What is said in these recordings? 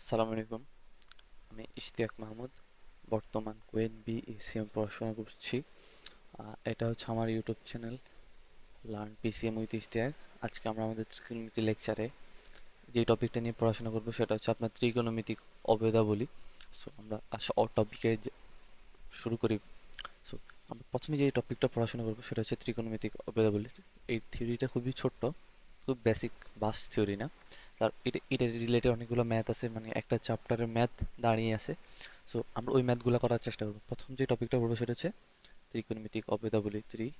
আসসালামু আলাইকুম। আমি ইশতিয়াক মাহমুদ। বর্তমান কুয়েট BECM পড়াশোনা করছি। এটা হচ্ছে আমার YouTube channel learn PCM with Ishtiaq. আজকে আমরা আমাদের ত্রিকোণমিতি লেকচারে যে টপিকটা নিয়ে পড়াশোনা করবো সেটা হচ্ছে আপনার ত্রিকোণমিতিক অভেদাবলী। সো আমরা টপিকে শুরু করি। সো আমরা প্রথমে যে টপিকটা পড়াশোনা করবো সেটা হচ্ছে ত্রিকোণমিতিক অভেদাবলী। এই থিওরিটা খুবই ছোট্ট, খুব বেসিক, বাস থিওরি না। তার এটা রিলেটেড অনেকগুলো ম্যাথ আছে, মানে একটা চ্যাপ্টারের ম্যাথ দাঁড়িয়ে আছে। সো আমরা ওই ম্যাথগুলো করার চেষ্টা করবো। প্রথম যে টপিকটা পড়বো সেটা হচ্ছে ত্রিকোণমিতিক অভেদাবলী। ত্রিক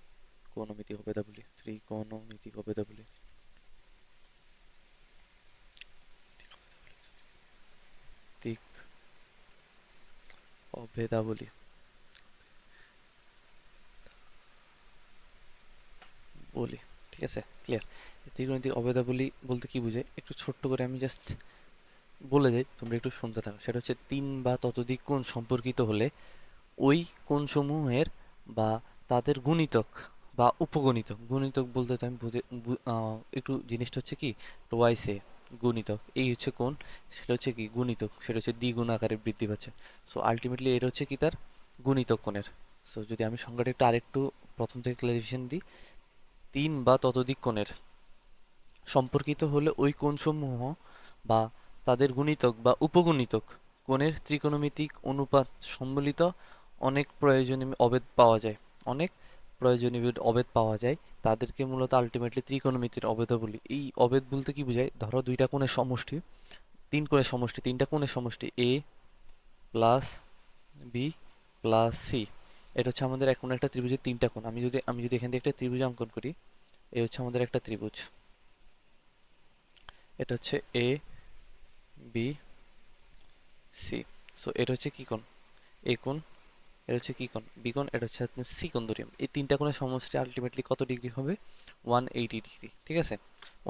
অভেদাবলী বলি, ঠিক আছে? ক্লিয়ার? ত্রিকোণমিতিক অভেদাবলী বলতে কি বোঝায় একটু ছোট্ট করে আমি জাস্ট বলে যাই, তোমরা একটু শুনতে থাকো। সেটা হচ্ছে তিন বা ততোধিক কোণ সম্পর্কিত হলে ওই কোণসমূহের বা তাদের গুণিতক বা উপগুণিতক, গুণিতক বলতে তো আমি একটু জিনিসটা হচ্ছে কি, টোয়াইস এ গুণিতক, এই হচ্ছে কোণ, সেটা হচ্ছে কি গুণিতক, সেটা হচ্ছে দ্বিগুণ আকারে বৃদ্ধি পাচ্ছে। সো আলটিমেটলি এটা হচ্ছে কি তার গুণিতক কোণের। সো যদি আমি সংজ্ঞাটা একটু আরেকটু প্রথম থেকে ক্লারিফিকেশন দিই, তিন বা ততোধিক কোণের সম্পর্কিত হলে ওই কোণসমূহ বা তাদের গুণিতক বা উপগুণিতক কোণের ত্রিকোণমিতিক অনুপাত সম্বলিত অনেক প্রয়োজনীয় অবেদ পাওয়া যায়। অনেক প্রয়োজনীয় অবেদ পাওয়া যায়, তাদেরকে মূলত আলটিমেটলি ত্রিকোণমিতির অবেদ বলি। এই অবেদ বলতে কি বোঝায়, ধরো দুইটা কোণের সমষ্টি, তিনটা কোণের সমষ্টি এ প্লাস বি প্লাস সি। এটা হচ্ছে আমাদের এখন একটা ত্রিভুজের তিনটা কোণ। আমি যদি এখান থেকে একটা ত্রিভুজ অঙ্কন করি, এই হচ্ছে আমাদের একটা ত্রিভুজ। এটা হচ্ছে এ বি সি। সো এটা হচ্ছে কি কোণ? এ কোণ। এটা হচ্ছে কি কোণ? বি কোণ। এটা হচ্ছে আপনার সি কোণ ধরি। এই তিনটা কোণের সমষ্টি আলটিমেটলি কত ডিগ্রি হবে? 180 ডিগ্রি, ঠিক আছে?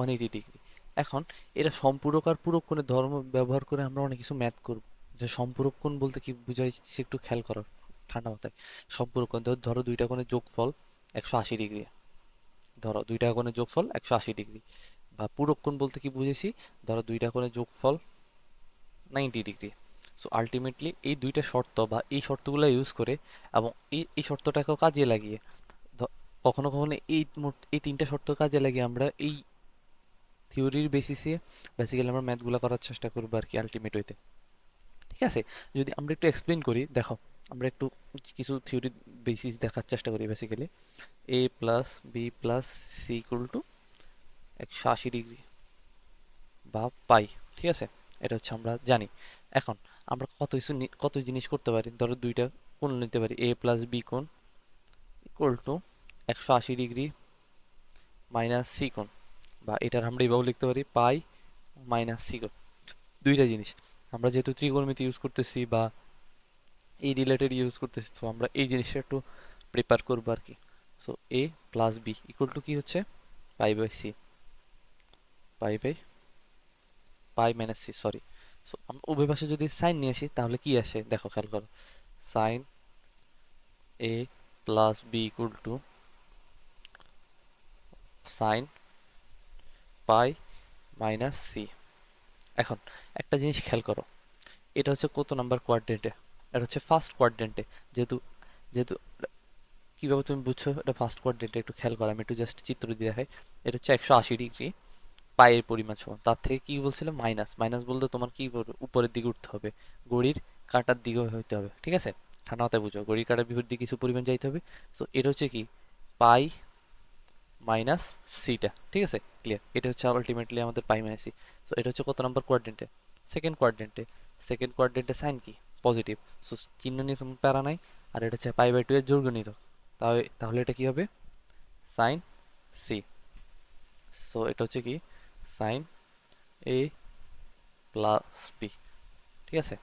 180 ডিগ্রি। এখন এটা সম্পূরক আর পূরক কোণের ধর্ম ব্যবহার করে আমরা অনেক কিছু ম্যাথ করব। যে সম্পূরক কোণ বলতে কি বোঝায় সে একটু খেয়াল করো ঠান্ডা মাথায়। সম্পূরক কোণ ধরো দুইটা কোণের যোগফল 180 ডিগ্রি। ধরো দুইটা কোণের যোগফল 180 ডিগ্রি। বা পূরক কোণ বলতে কি বুঝেছি, ধরো দুইটা কোণের যোগফল 90 ডিগ্রি। সো আলটিমেটলি এই দুইটা শর্ত বা এই শর্তগুলো ইউজ করে এবং এই শর্তটাকেও কাজে লাগিয়ে কখনো কখনো এই তিনটা শর্ত কাজে লাগিয়ে আমরা এই থিওরির বেসিসে বেসিক্যালি আমরা ম্যাথগুলো করার চেষ্টা করবো আর কি আলটিমেট হইতে। ঠিক আছে? যদি আমরা একটু এক্সপ্লেন করি, দেখো আমরা একটু কিছু থিওরি বেসিস দেখার চেষ্টা করি। Basically A plus B plus C equal to 180 degree বা পাই, ঠিক আছে? এটা হচ্ছে আমরা জানি। এখন আমরা কত জিনিস করতে পারি। ধরো দুইটা কোণ নিতে পারি, এ প্লাস বি কোণ equal to 180 degree minus C কোণ, বা এটার আমরা এভাবে লিখতে পারি পাই মাইনাস সি কোণ। দুইটা জিনিস আমরা যেহেতু ত্রিকোণমিতি ইউজ করতেছি বা এই রিলেটেড ইউজ করতেছি, তো আমরা এই জিনিসটা একটু প্রিপেয়ার করবো আর কি। So A plus B equal to কি হচ্ছে, pi by C, pi by pi minus C, sorry. So আমরা উভয় পাশে যদি সাইন নিয়ে আসি তাহলে কি আসে দেখো, খেয়াল করো। Sine A plus B equal to sine pi minus C. এখন একটা জিনিস খেয়াল করো, এটা হচ্ছে কত নাম্বার কোয়াড্রেন্টে? এটা হচ্ছে ফার্স্ট কোয়াড্রেন্টে। যেহেতু যেহেতু কিভাবে তুমি বুঝছো এটা ফার্স্ট কোয়াড্রেন্টে, একটু খেয়াল করো, আমি একটু জাস্ট চিত্র দিয়ে দেখাই। এটা হচ্ছে 180 ডিগ্রি, পায়ের পরিমাণ সমান। তার থেকে কি বলছিল, মাইনাস। মাইনাস বলতে তোমার কি করবে, উপরের দিকে উঠতে হবে, ঘড়ির কাঁটার দিকে হইতে হবে, ঠিক আছে? ঠান্ডা মাথায় বুঝো, ঘড়ির কাঁটার বিপরীত দিকে কিছু পরিমাণ যাইতে হবে। সো এটা হচ্ছে কি, পাই মাইনাস সিটা, ঠিক আছে? ক্লিয়ার? এটা হচ্ছে আলটিমেটলি আমাদের পাই মাইনাস সি। সো এটা হচ্ছে কত নাম্বার কোয়াড্রেন্টে? সেকেন্ড কোয়াড্রেন্টে। সেকেন্ড কোয়াড্রেন্টে সাইন কি, পজিটিভ। সো চিহ্ন নিয়ে তোমার প্যারা নাই। আর এটা হচ্ছে পাই বাই টু এর যোগগণিত। তাহলে এটা কি হবে, সাইন সি। সো এটা হচ্ছে কি, সাইন এ প্লাস বি, ঠিক আছে?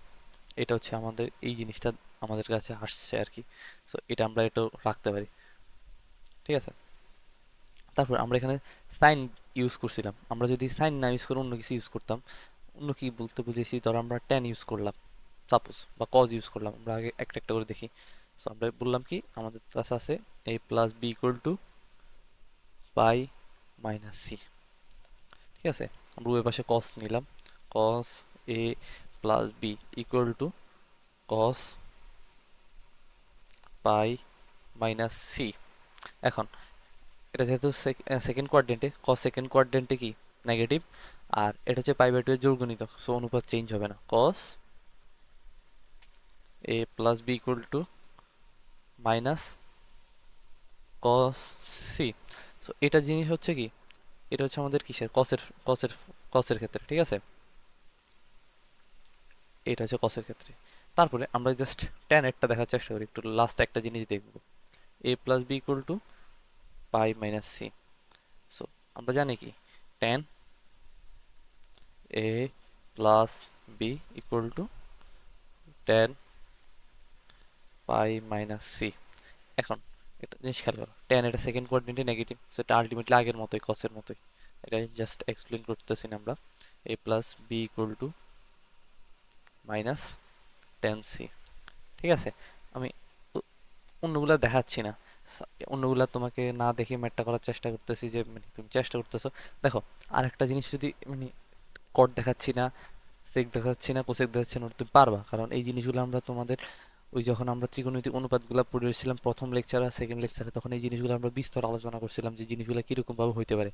এটা হচ্ছে আমাদের এই জিনিসটা আমাদের কাছে আসছে আর কি। সো এটা আমরা একটু রাখতে পারি, ঠিক আছে? তারপর আমরা এখানে সাইন ইউজ করছিলাম। আমরা যদি সাইন না ইউজ করে অন্য কিছু ইউজ করতাম, অন্য কি বলতে বুঝেছি, ধর আমরা ট্যান ইউজ করলাম সাপোজ, বা কজ ইউজ করলাম। আমরা আগে একটা একটা করে দেখি। সো আমরা বললাম কি, আমাদের কাছে আছে A plus B equal to pi minus C, ঠিক আছে? আমরা ওই পাশে কস নিলাম, cos A plus B equal to cos pi minus C. এখন এটা যেহেতু সেকেন্ড কোয়াড্রেন্টে, কস সেকেন্ড কোয়াড্রেন্টে কি নেগেটিভ, আর এটা হচ্ছে পাই বাই টু এর জোড় সো অনুপাত চেঞ্জ হবে না, cos A plus B equal to minus cos C. So এটা জিনিস হচ্ছে কি, এটা হচ্ছে আমাদের কিসের, কসের কসের কসের ক্ষেত্রে, ঠিক আছে, এটা হচ্ছে কসের ক্ষেত্রে। তারপরে আমরা জাস্ট ট্যান এরটা দেখার চেষ্টা করি, একটু লাস্ট একটা জিনিস দেখব, A plus B equal to pi minus C. So আমরা জানি কি tan A plus B equal to tan pi minus C. এখন এটা জিনিস খেয়াল করো, ট্যান এটা সেকেন্ড কোয়াড্রেন্টে নেগেটিভ, সো এটা আলটিমেটলি আগের মতোই, কসের মতোই, এটা জাস্ট এক্সপ্লেন করতেছি না আমরা। A plus B equal to minus tan C, ঠিক আছে। আমি অন্যগুলা দেখাচ্ছি না, অন্যগুলা তোমাকে না দেখে ম্যাটটা করার চেষ্টা করতেছি, যে মানে তুমি চেষ্টা করতেছো। দেখো আরেকটা জিনিস, যদি মানে কট দেখাচ্ছি না, সেক দেখাচ্ছি না, কোসেক দেখাচ্ছি না, তুমি পারবা, কারণ এই জিনিসগুলো আমরা তোমাদের ওই যখন আমরা ত্রিকোণমিতিক অনুপাতগুলো পড়েছিলাম প্রথম লেকচার আর সেকেন্ড লেকচারে, তখন এই জিনিসগুলো আমরা বিস্তর আলোচনা করছিলাম যে জিনিসগুলো কিরকম ভাবে হইতে পারে।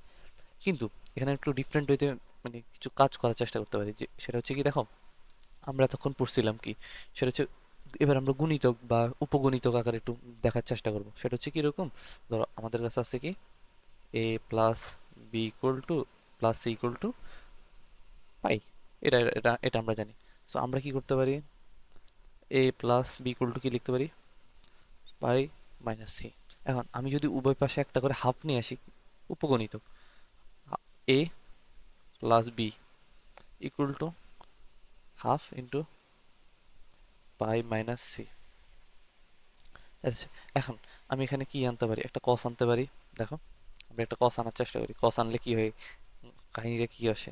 কিন্তু এখানে একটু ডিফারেন্ট হইতে মানে কিছু কাজ করার চেষ্টা করতে পারি, যে সেটা হচ্ছে কি, দেখো আমরা তখন পড়ছিলাম কি, সেটা হচ্ছে এবার আমরা গুণিতক বা উপগুণিতক আকারে একটু দেখার চেষ্টা করব। সেটা হচ্ছে কিরকম, ধরো আমাদের কাছে আছে কি A plus B equal to plus C equal to pi, এটা এটা এটা আমরা জানি। সো আমরা কি করতে পারি, A plus B equal to কি লিখতে পারি, পাই মাইনাস সি। এখন আমি যদি উভয় পাশে একটা করে হাফ নিয়ে আসি, উপগণিতক, A plus B equal to half into pi minus C. আচ্ছা, এখন আমি এখানে কি আনতে পারি, একটা কস আনতে পারি। দেখো আমরা একটা কস আনার চেষ্টা করি, কস আনলে কি হয়, কাহিনীটা কি আসে,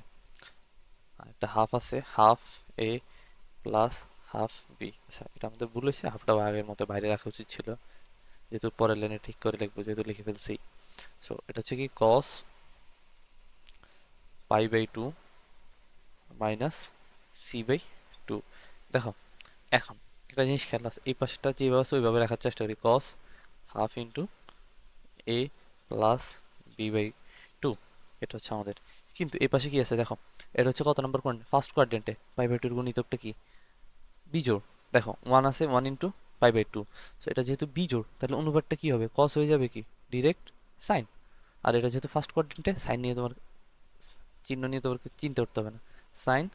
একটা হাফ আছে, হাফ এ প্লাস হাফ বি। আচ্ছা এটা আমাদের ভুল হয়েছে, হাফটা আগের মতো বাইরে রাখা উচিত ছিল, যেহেতু পরের লাইনে ঠিক করে লিখবো, যেহেতু লিখে ফেলছি। সো এটা হচ্ছে কি cos pi by two minus C by two. দেখো এখন একটা জিনিস খেয়াল আছে, এই পাশটা যেভাবে আছে ওইভাবে রাখার চেষ্টা করি, cos half into A plus B by two, এটা হচ্ছে আমাদের। কিন্তু এই পাশে কি আছে দেখো, এটা হচ্ছে কত নম্বর কোয়াড্রেন্ট, ফার্স্ট কোয়াড্রেন্টে পাই বাই টুর গুণিতকটা কি, বিজোড়। দেখো ওয়ান আছে, one into pi by two. So এটা যেহেতু বিজোড়, তাহলে অনুপাতটা কি হবে, কস হয়ে যাবে কি ডিরেক্ট সাইন। আর এটা যেহেতু ফার্স্ট কোয়াড্রেন্টে, সাইন নিয়ে তোমার চিহ্ন নিয়ে তোমাকে চিন্তা করতে হবে না, সাইন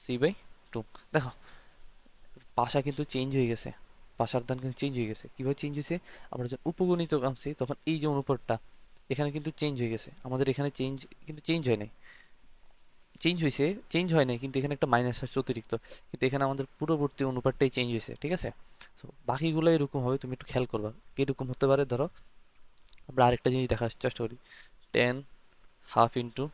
সি বাই টু। দেখো পাশা কিন্তু চেঞ্জ হয়ে গেছে, পাশার দান কিন্তু চেঞ্জ হয়ে গেছে। কিভাবে চেঞ্জ হয়েছে, আমরা যখন উপগণিত আনছি তখন এই যে অনুপাতটা এখানে কিন্তু চেঞ্জ হয়ে গেছে, আমাদের এখানে চেঞ্জ কিন্তু চেঞ্জ হয় নাই, চেঞ্জ হয়েছে, চেঞ্জ হয় নাই কিন্তু এখানে একটা মাইনাস আসছে অতিরিক্ত, কিন্তু এখানে আমাদের পূর্ববর্তী অনুপাতটাই চেঞ্জ হয়েছে, ঠিক আছে। তো বাকিগুলো এরকম হবে, তুমি একটু খেয়াল করবা এরকম হতে পারে। ধরো আমরা আরেকটা জিনিস দেখার চেষ্টা করি, ten half into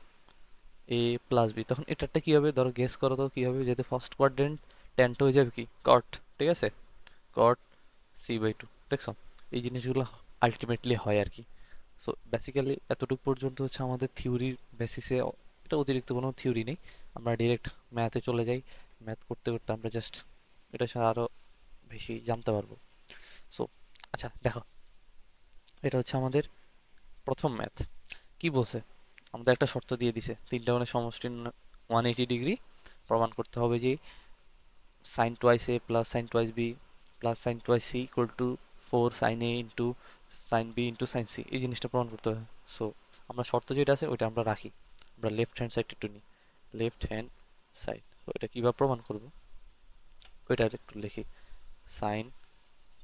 A plus B, তখন এটারটা কি হবে, ধরো গেস করো তো কি হবে, যেহেতু ফার্স্ট কোয়াড্রেন্ট, টেনটা হয়ে যাবে কি কট, ঠিক আছে, কট সি বাই টু। দেখছো এই জিনিসগুলো আলটিমেটলি হয় আর কি। সো বেসিক্যালি এতটুকু পর্যন্ত হচ্ছে আমাদের থিওরির বেসিসে, এটা অতিরিক্ত কোনো থিওরি নেই, আমরা ডিরেক্ট ম্যাথে চলে যাই, ম্যাথ করতে করতে আমরা জাস্ট এটা আরও বেশি জানতে পারবো। সো আচ্ছা দেখো, এটা হচ্ছে আমাদের প্রথম ম্যাথ। কি বলছে, আমাদের একটা শর্ত দিয়ে দিছে, তিনটা মানে সমষ্টি 180 ডিগ্রি, প্রমাণ করতে হবে যে sine twice A plus sine twice B plus sine twice C equal to 4 sin A into sine B into sine C, এই জিনিসটা প্রমাণ করতে হবে। সো আমরা শর্ত যেটা আছে ওইটা আমরা রাখি, আমরা লেফট হ্যান্ড সাইড একটু নিই, লেফট হ্যান্ড সাইড। তো এটা কীভাবে প্রমাণ করব ওইটা একটু লিখি, sine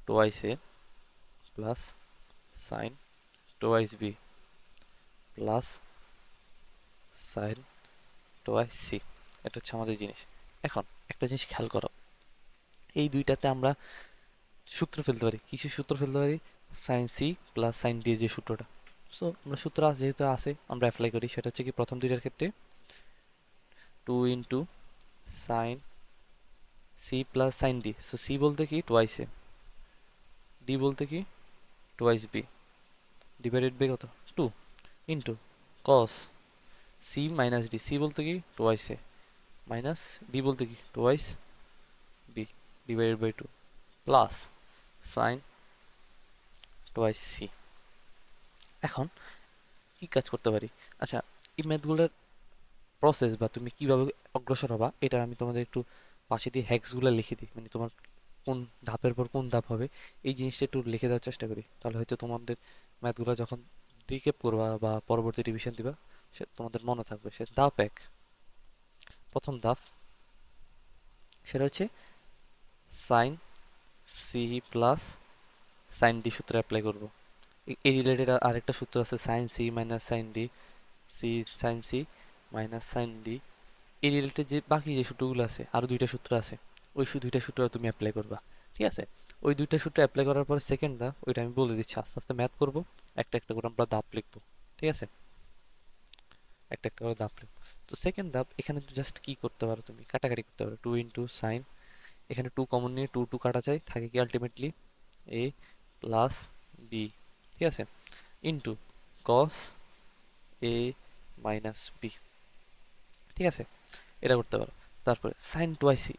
twice A plus sine twice B plus sine twice C, এটা হচ্ছে আমাদের জিনিস। এখন একটা জিনিস খেয়াল করো, এই দুইটাতে আমরা সূত্র ফেলতে পারি, কিছু সূত্র ফেলতে পারি, sine C plus sine D যে সূত্রটা। সো আমরা সূত্র যেহেতু আছে আমরা অ্যাপ্লাই করি, সেটা হচ্ছে কি প্রথম দুইটার ক্ষেত্রে 2 into sine C plus sine D. So C বলতে কি টোয়াইস এ, ডি বলতে কি টোয়াইস বি, ডিভাইডেড বাই কত 2 into cos C minus D, C বলতে কি টোয়াইস এ মাইনাস ডি বলতে কি twice B divided by two plus sine twice C. এখন কি কাজ করতে পারি? আচ্ছা, এই ম্যাথগুলোর প্রসেস বা তুমি কিভাবে অগ্রসর হবা এটা আমি তোমাদের একটু পাশে দিয়ে হ্যাক্সগুলো লিখে দিই, মানে তোমার কোন ধাপের পর কোন ধাপ হবে এই জিনিসটা একটু লিখে দেওয়ার চেষ্টা করি, তাহলে হয়তো তোমাদের ম্যাথগুলো যখন রিক্যাপ করবা বা পরবর্তী রিভিশন দিবা সে তোমাদের মনে থাকবে। সে ধাপ এক, প্রথম ধাপ, সেটা হচ্ছে sine C plus sine D সূত্র অ্যাপ্লাই করব। এই রিলেটেড আরেকটা সূত্র আছে sine C minus sine D, C sine C minus sine D. এই রিলেটেড যে বাকি যে সূত্রগুলো আছে আরো দুইটা সূত্র আছে, ওই দুইটা সূত্র তুমি অ্যাপ্লাই করবা। ঠিক আছে, ওই দুইটা সূত্র অ্যাপ্লাই করার পর সেকেন্ড ধাপ ওইটা আমি বলে দিচ্ছি, আস্তে আস্তে ম্যাথ করব, একটা একটা করে আমরা ধাপ লিখবো। ঠিক আছে, একটা একটা করে ধাপ লিখবো। তো সেকেন্ড ধাপ, এখানে জাস্ট কি করতে পারো, তুমি কাটাকাটি করতে পারো, টু ইন্টু সাইন, এখানে টু কমন নিয়ে টু টু কাটা যায়, থাকে কি আলটিমেটলি এ প্লাস বি। ঠিক আছে, into cos A minus B. ঠিক আছে, এটা করতে পারো। তারপরে সাইন টোয়াইসি,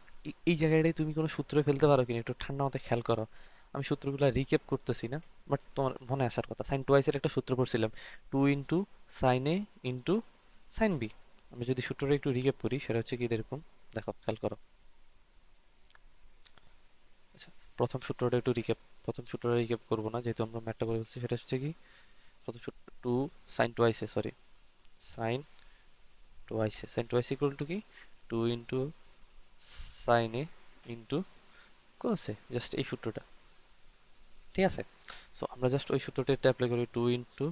এই জায়গাটায় তুমি কোনো সূত্র ফেলতে পারো কিনা একটু ঠান্ডা মাথায় খেয়াল করো। আমি সূত্রগুলো রিক্যাপ করতেছি না, বাট তোমার মনে আসার কথা। সাইন টোয়াইসের একটা সূত্র পড়ছিলাম, two into sine A into sine B. আমি যদি সূত্রটা একটু রিক্যাপ করি সেটা হচ্ছে কি এরকম, দেখো খেয়াল করো। আচ্ছা, প্রথম সূত্রটা একটু রিক্যাপ, প্রথম সূত্রটা রিক্যাপ করবো না যেহেতু আমরা ম্যাথটা করে ফেলছি। সেটা হচ্ছে কি প্রথম সূত্র two sine twice A, sorry sine twice A, sine twice equal to কি two into sine A into cos A, just এই সূত্রটা। ঠিক আছে, সো আমরা জাস্ট ওই সূত্রটা এটা অ্যাপ্লাই করি, two into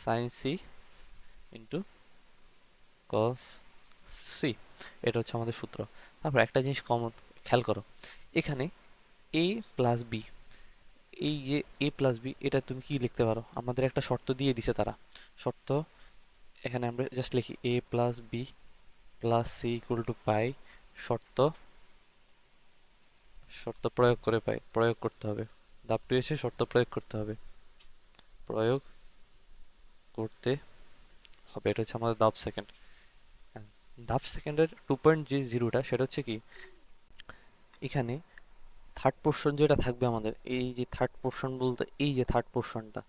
sine C into cos C, এটা হচ্ছে আমাদের সূত্র। তারপর একটা জিনিস কমন খেয়াল করো, এখানে এ প্লাস বি, এই যে এ প্লাস বি এটা তুমি কি লিখতে পারো, আমাদের একটা শর্ত দিয়ে দিছে তারা, শর্ত এখানে আমরা জাস্ট লিখি A plus B plus C equal to pi, শর্ত শর্ত প্রয়োগ করে পাই, প্রয়োগ করতে হবে, ধাপ টু এসে শর্ত প্রয়োগ করতে হবে, প্রয়োগ করতে হবে, এটা হচ্ছে আমাদের ধাপ সেকেন্ড। ধাপ সেকেন্ডের টু পয়েন্ট যে জিরোটা সেটা হচ্ছে কি, এখানে থার্ড পোর্শন যেটা থাকবে আমাদের, এই যে থার্ড পোর্শন বলতে এই যে থার্ড পোর্শনটা,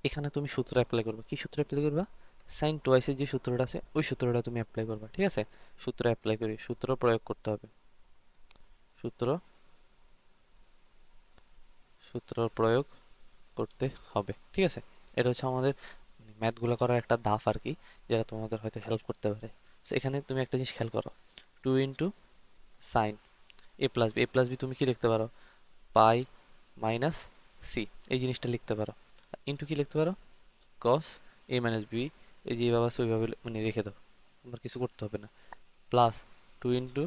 এখানে তুমি সূত্র অ্যাপ্লাই করবে। কি সূত্র অ্যাপ্লাই করবা? সাইন টোয়াইসের যে সূত্রটা আছে ওই সূত্রটা তুমি অ্যাপ্লাই করবা। ঠিক আছে, সূত্র অ্যাপ্লাই করি, সূত্র প্রয়োগ করতে হবে, সূত্র সূত্র প্রয়োগ করতে হবে। ঠিক আছে, এটা হচ্ছে আমাদের ম্যাথগুলো করার একটা ধাপ আর কি, যেটা তোমাদের হয়তো হেল্প করতে পারে। সো এখানে তুমি একটা জিনিস খেয়াল করো, two into sine A plus B, A plus B তুমি কি লিখতে পারো, পাই মাইনাস সি, এই জিনিসটা লিখতে পারো। ইন্টু কি লিখতে পারো, কস এ মাইনাস বি, এই যে এইভাবে আছে ওইভাবে মানে রেখে দাও, তোমার কিছু করতে হবে না। Plus two into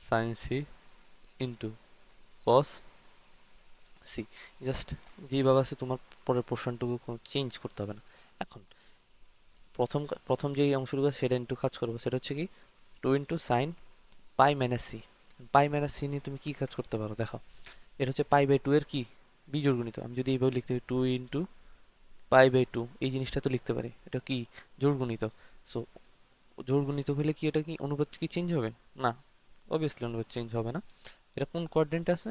sine C into cos C, just যেভাবে আছে তোমার পরের পোর্শনটুকু কোনো চেঞ্জ করতে হবে না। এখন প্রথম প্রথম যেই অংশটুকু আছে সেটা একটু কাজ করবো, সেটা হচ্ছে কি two into sine pi minus C. Pi minus C নিয়ে তুমি কি কাজ করতে পারো দেখো, এটা হচ্ছে পাই বাই টু এর কি বিজোড় গুণিত। আমি যদি এইভাবে লিখতে পারি two into pi by two, এই জিনিসটা তো লিখতে পারি, এটা কি জোড় গুণিত। সো জোড় গুণিত হলে কি এটা কি অনুপাত কি চেঞ্জ হবে না? অবভিয়াসলি অনুপাত চেঞ্জ হবে না। এটা কোন কোয়াড্রেন্টে আছে?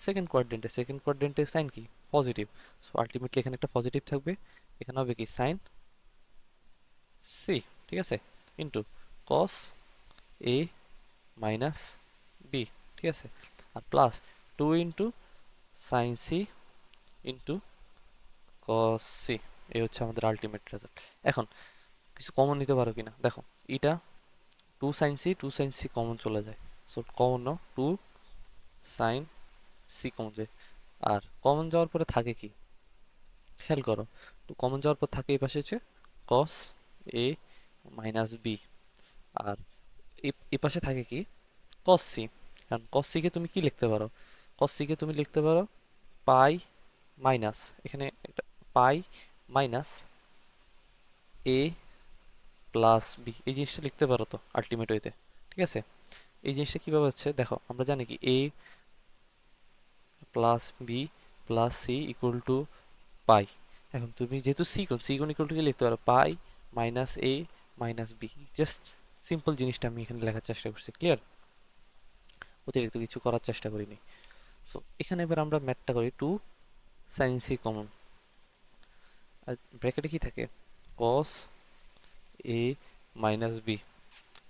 সেকেন্ড কোয়াড্রেন্টে। সেকেন্ড কোয়াড্রেন্টে সাইন কি পজিটিভ, সো আলটিমেটলি এখানে একটা পজিটিভ থাকবে, এখানে হবে কি সাইন সি। ঠিক আছে, into cos A minus B. ঠিক আছে, আর plus two into sine C into cos C, এই হচ্ছে আমাদের আলটিমেট রেজাল্ট। এখন কিছু কমন নিতে পারো কিনা দেখো, এটা টু সাইন সি কমন চলে যায়, সো কমন নাও, টু সাইন সি কমন যায়। আর কমন যাওয়ার পরে থাকে কি খেয়াল করো, তো কমন যাওয়ার পর থাকে এই পাশে হচ্ছে কস এ মাইনাস বি, আর এই পাশে থাকে কি কস সি। কারণ কস সি কে তুমি কি লিখতে পারো, কস সি কে তুমি লিখতে পারো পাই মাইনাস, এখানে একটা পাই মাইনাস এ প্লাস বি, এই জিনিসটা লিখতে পারো তো আলটিমেট ওয়েতে। ঠিক আছে, এই জিনিসটা কিভাবে হচ্ছে দেখো, আমরা জানি কি A plus B plus C equal to pi. এখন তুমি যেহেতু সি কোণ ইকুয়াল টু কি লিখতে পারো, pi minus A minus B, just simple জিনিসটা আমি এখানে লেখার চেষ্টা করছি, ক্লিয়ার? অতিরিক্ত কিছু করার চেষ্টা করিনি। সো এখানে এবার আমরা ম্যাথটা করি, টু সাইন সি কমন, আর ব্র্যাকেটে কি থাকে, cos A minus B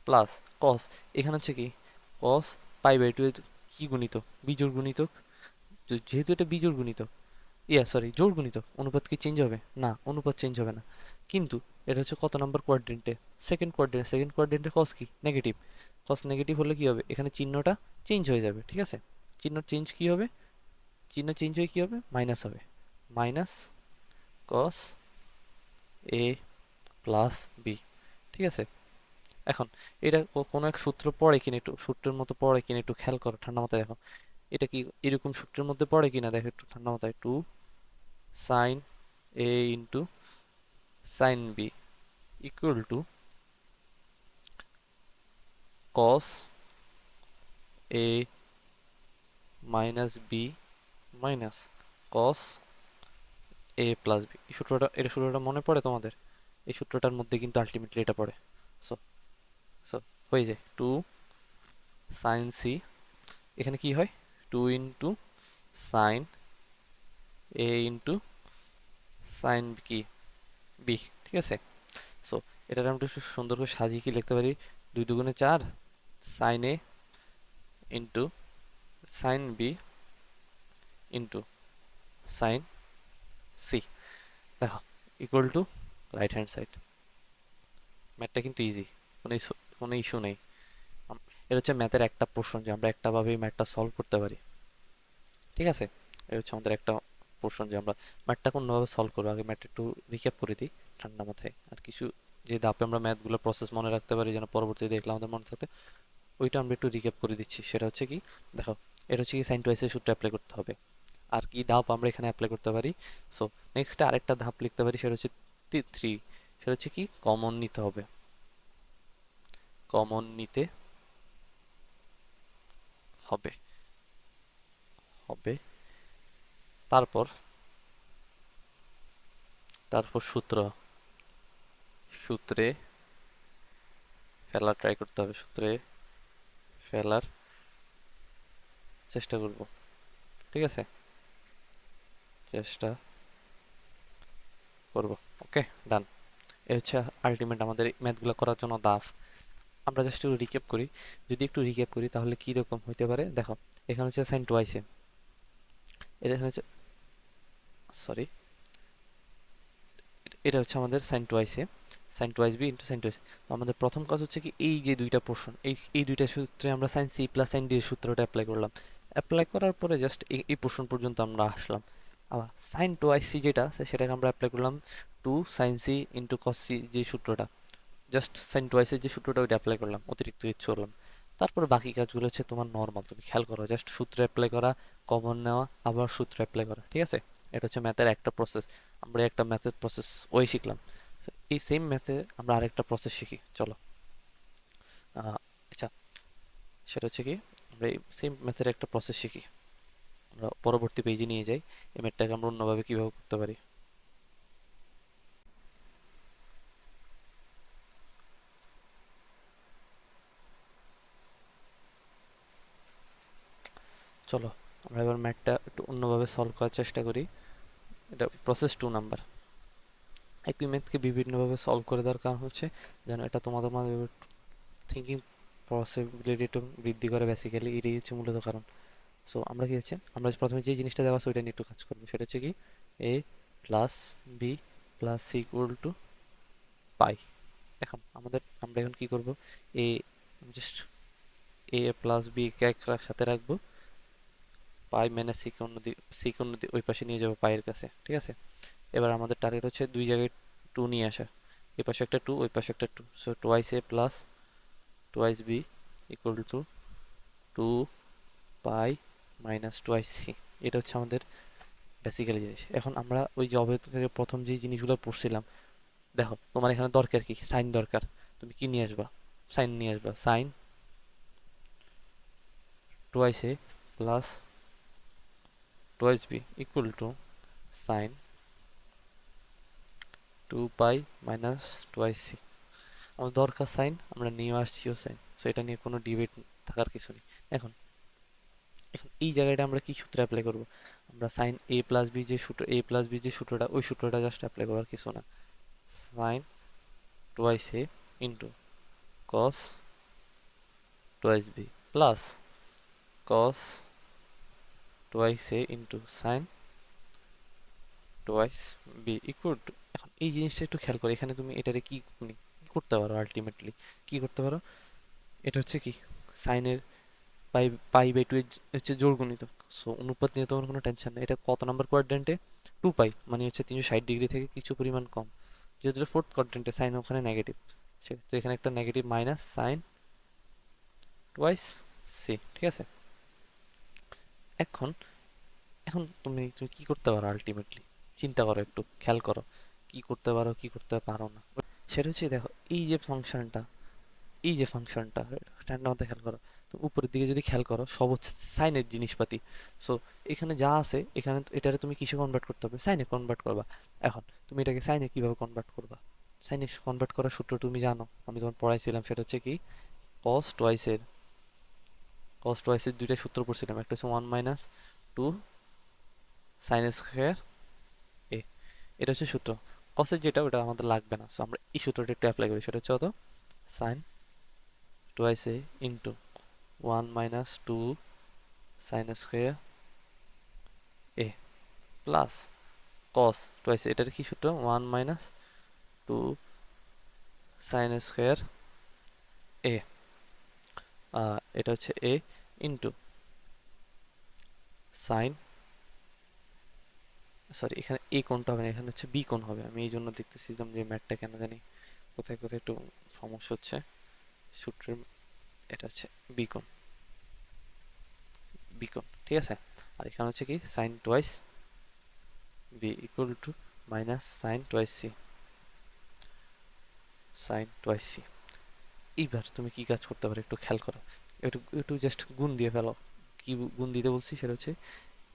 plus কস, এখানে হচ্ছে কি কস পাই বাই টু এর কি গুণিতক, বিজোড় গুণিতক। যেহেতু এটা বিজোড় গুণিতক, সরি জোড় গুণিতক, অনুপাত কি চেঞ্জ হবে না? অনুপাত চেঞ্জ হবে না, কিন্তু এটা হচ্ছে কত নাম্বার কোয়াড্রেন্টে, সেকেন্ড কোয়াড্রেন্টে কস কি নেগেটিভ, কস নেগেটিভ হলে কি হবে, এখানে চিহ্নটা চেঞ্জ হয়ে যাবে, ঠিক আছে? চিহ্ন চেঞ্জ কি হবে, চিহ্ন চেঞ্জ হয়ে কি হবে, মাইনাস হবে, minus cos A plus B, ঠিক আছে? এখন এটা কোনো এক সূত্র পড়ে কিনা, একটু সূত্রের মতো পড়ে কিনা একটু খেয়াল করো ঠান্ডা মাথায়, দেখো এটা কি এরকম সূত্রের মধ্যে পড়ে কিনা দেখো একটু ঠান্ডা মাথায়, two sine A into sine B equal to cos A minus B minus cos A plus B. এই সূত্রটা, এটা সূত্রটা মনে পড়ে তোমাদের? এই সূত্রটার মধ্যে কিন্তু আলটিমেটলি এটা পড়ে। সো সো হয়ে যায় টু সাইন সি, এখানে কি হয়, two into sine A into sign কি বি, ঠিক আছে? সো এটার আমরা একটু সুন্দর করে সাজিয়ে কি লিখতে পারি, দুই দুগুণে চার sine A into sine B into sine C, দেখো equal to right hand side. ম্যাথটা কিন্তু ইজি, কোনো ইস্যু নেই। এটা হচ্ছে ম্যাথের একটা পোর্শন যে আমরা একটা ভাবেই ম্যাথটা সলভ করতে পারি, ঠিক আছে? এটা হচ্ছে আমাদের একটা পোর্শন যে আমরা ম্যাথটা কোনোভাবে সলভ করবো। আগে ম্যাথটা একটু রিক্যাপ করে দিই ঠান্ডা মাথায়, আর কিছু যে ধাপে আমরা ম্যাথগুলো প্রসেস মনে রাখতে পারি যেন পরবর্তীতে দেখলে আমাদের মনে থাকতে, ওইটা আমরা একটু রিক্যাপ করে দিচ্ছি। সেটা হচ্ছে কি, দেখো এটা হচ্ছে কি সাইন টুয়াইসের সূত্র অ্যাপ্লাই করতে হবে। আর কি ধাপ আমরা এখানে অ্যাপ্লাই করতে পারি, সো নেক্সট আরেকটা ধাপ লিখতে পারি, সেটা হচ্ছে থ্রি, সেটা হচ্ছে কি কমন নিতে হবে, কমন নিতে হবে হবে তারপর তারপর সূত্রে ফেলার ট্রাই করতে হবে, সূত্রে ফেলার চেষ্টা করব, ঠিক আছে? চেষ্টা করব, ওকে ডান। এ হচ্ছে আলটিমেট আমাদের ম্যাথগুলো করার জন্য ধাপ। আমরা জাস্ট একটু রিক্যাপ করি, যদি একটু রিক্যাপ করি তাহলে কি রকম হইতে পারে, দেখো এখানে হচ্ছে সাইন টুয়াইসে, এটা হচ্ছে, সরি, এটা হচ্ছে আমাদের sine twice A, sine twice B into sine twice. আমাদের প্রথম কাজ হচ্ছে কি, এই যে দুইটা পোর্শন, এই দুইটা সূত্রে আমরা sine C plus sine D এর সূত্রটা অ্যাপ্লাই করলাম। অ্যাপ্লাই করার পরে জাস্ট এই পোর্শন পর্যন্ত আমরা আসলাম। আবার সাইন টুয়াইস সি যেটা সেটাকে আমরা অ্যাপ্লাই করলাম two sine C into cos C, যে সূত্রটা, জাস্ট সাইন টুয়াইসের যে সূত্রটা ওইটা অ্যাপ্লাই করলাম, অতিরিক্ত কিছু করলাম। তারপর বাকি কাজগুলো হচ্ছে তোমার নর্মাল, তুমি খেয়াল করো, জাস্ট সূত্র অ্যাপ্লাই করা, কমন নেওয়া, আবার সূত্র অ্যাপ্লাই করা, ঠিক আছে? এটা হচ্ছে ম্যাথের একটা প্রসেস। আমরা একটা ম্যাথের প্রসেস ওই শিখলাম। So, এই সেম ম্যাথে আমরা আরেকটা প্রসেস শিখি, চলো। আচ্ছা, সেটা হচ্ছে কি, আমরা এই সেম ম্যাথের একটা প্রসেস শিখি, আমরা পরবর্তী পেজে নিয়ে যাই, এই ম্যাথটাকে আমরা অন্যভাবে কিভাবে করতে পারি। চলো আমরা এবার ম্যাথটা একটু অন্যভাবে সলভ করার চেষ্টা করি। এটা প্রসেস 2 নাম্বার। একই ম্যাথকে বিভিন্নভাবে সলভ করে দেওয়ার কারণ হচ্ছে যেন এটা তোমাদের মাঝে থিঙ্কিং পসিবিলিটি একটু বৃদ্ধি করে, বেসিক্যালি এটাই হচ্ছে মূলত কারণ। সো আমরা কি হচ্ছে, আমরা প্রথমে যে জিনিসটা দেওয়া আছে ওইটা নিয়ে একটু কাজ করবো, সেটা হচ্ছে কি A plus B plus C equal to pi. এখন আমরা এখন কি করব, A just A plus B কে সাথে রাখবো, পাই মাইনাস সি কে অন্য ওই পাশে নিয়ে যাবো পাইয়ের কাছে, ঠিক আছে? এবার আমাদের টার্গেট হচ্ছে দুই জায়গায় টু নিয়ে আসা, এই পাশে একটা টু, ওই পাশে একটা two, so twice A plus twice B equal to two pi minus twice C. এটা হচ্ছে আমাদের বেসিক্যালি জিনিস। এখন আমরা ওই জবের থেকে প্রথম যে জিনিসগুলো পড়ছিলাম, দেখো তোমার এখানে দরকার কি, সাইন দরকার, তুমি কি নিয়ে আসবা, সাইন নিয়ে আসবা, sine twice A plus twice B equal to sine two pi minus twice C. আমার দরকার সাইন, আমরা নিয়ে আসছিও সাইন, সো এটা নিয়ে কোনো ডিবেট থাকার কিছু নেই। এখন এখন এই জায়গাটা আমরা কি সূত্র অ্যাপ্লাই করব? আমরা সাইন এ প্লাস বি যে সূত্র, এ প্লাস বি যে সূত্রটা, ওই সূত্রটা জাস্ট অ্যাপ্লাই করার কিছু না। Sine twice A into cos twice B plus cos twice A into sine twice B equal to, এখন এই জিনিসটা একটু খেয়াল করো, এখানে তুমি এটারে কি মানে কি করতে পারো, আলটিমেটলি কি করতে পারো, এটা হচ্ছে কি সাইনের পাই পাই বাই টু হচ্ছে জোড় গুণিত। সো অনুপাত নিয়ে তোমার কোনো টেনশন নেই। এটা কত নাম্বার কোয়াড্রেন্টে? 2 পাই, মানে হচ্ছে 360 ডিগ্রি থেকে কিছু পরিমাণ কম। যেহেতু ফোর্থ কোয়াড্রেন্টে সাইন ওখানে নেগেটিভ, সেক্ষেত্রে এখানে একটা negative minus sine twice C, ঠিক আছে। এখন এখন তুমি তুমি কি করতে পারো আলটিমেটলি, চিন্তা করো, একটু খেয়াল করো কি করতে পারো কি করতে পারো না। সেটা হচ্ছে দেখো, এই যে ফাংশনটা, এই যে ফাংশনটা, এটার মধ্যে খেয়াল করো, তো উপরের দিকে যদি খেয়াল করো সব হচ্ছে সাইনের জিনিসপাতি। সো এখানে যা আছে এখানে এটারে তুমি কিসে কনভার্ট করতে হবে? সাইনে কনভার্ট করবা। এখন তুমি এটাকে সাইনে কিভাবে কনভার্ট করবা? সাইনে কনভার্ট করার সূত্র তুমি জানো, আমি তোমার পড়াইছিলাম, সেটা হচ্ছে কি কস টোয়াইসের, কস টোয়াইসের দুইটা সূত্র পড়ছিলাম, একটা হচ্ছে 1 - 2 সাইন স্কোয়ার এ, এটা হচ্ছে সূত্র। কসের যেটা ওটা আমাদের লাগবে না, সো আমরা এই সূত্রটা একটু অ্যাপ্লাই করি, সেটা হচ্ছে কত, sign twice A into 1 - 2 sine square A plus cos twice, এটার কি সূত্র, 1 - 2 সাইন স্কোয়ার এ, এটা হচ্ছে এ ইন্টু সাইন, সরি এখানে এ কোণটা হবে না, এখানে হচ্ছে বি কোণ হবে। আমি এই জন্য দেখতেছিলাম যে ম্যাথটা কেন জানি কোথায় কোথায় একটু সমস্যা হচ্ছে সূত্রের। এটা হচ্ছে বি কোণ, বি কোণ, ঠিক আছে। আর এখানে হচ্ছে কি sine twice B equal to minus sine twice C, sine twice C. এইবার তুমি কি কাজ করতে পারো একটু খেয়াল করো, একটু একটু জাস্ট গুণ দিয়ে ফেলো। কি গুণ দিতে বলছি সেটা হচ্ছে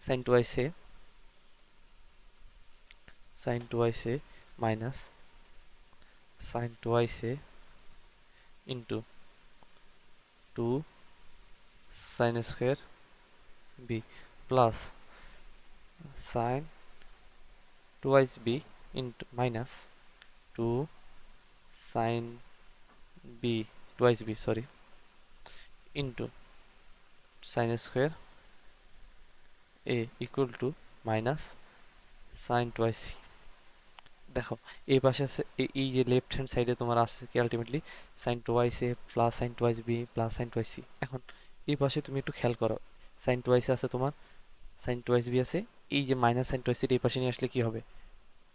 sine twice A, sine twice A minus sine twice A into 2 sine square B plus sine twice B into minus 2 sine B twice B sorry into sine square A equal to minus sine twice C. দেখো এই পাশে আছে এই যে left hand সাইডে তোমার আসছে কি ultimately sine twice A plus sine twice B plus sine twice C. এখন এই পাশে তুমি একটু খেয়াল করো, সাইন টুয়াইস আছে তোমার, সাইন টুয়াইস বি আছে, এই যে মাইনাস সাইন টুয়াইস এই পাশে নিয়ে আসলে কি হবে,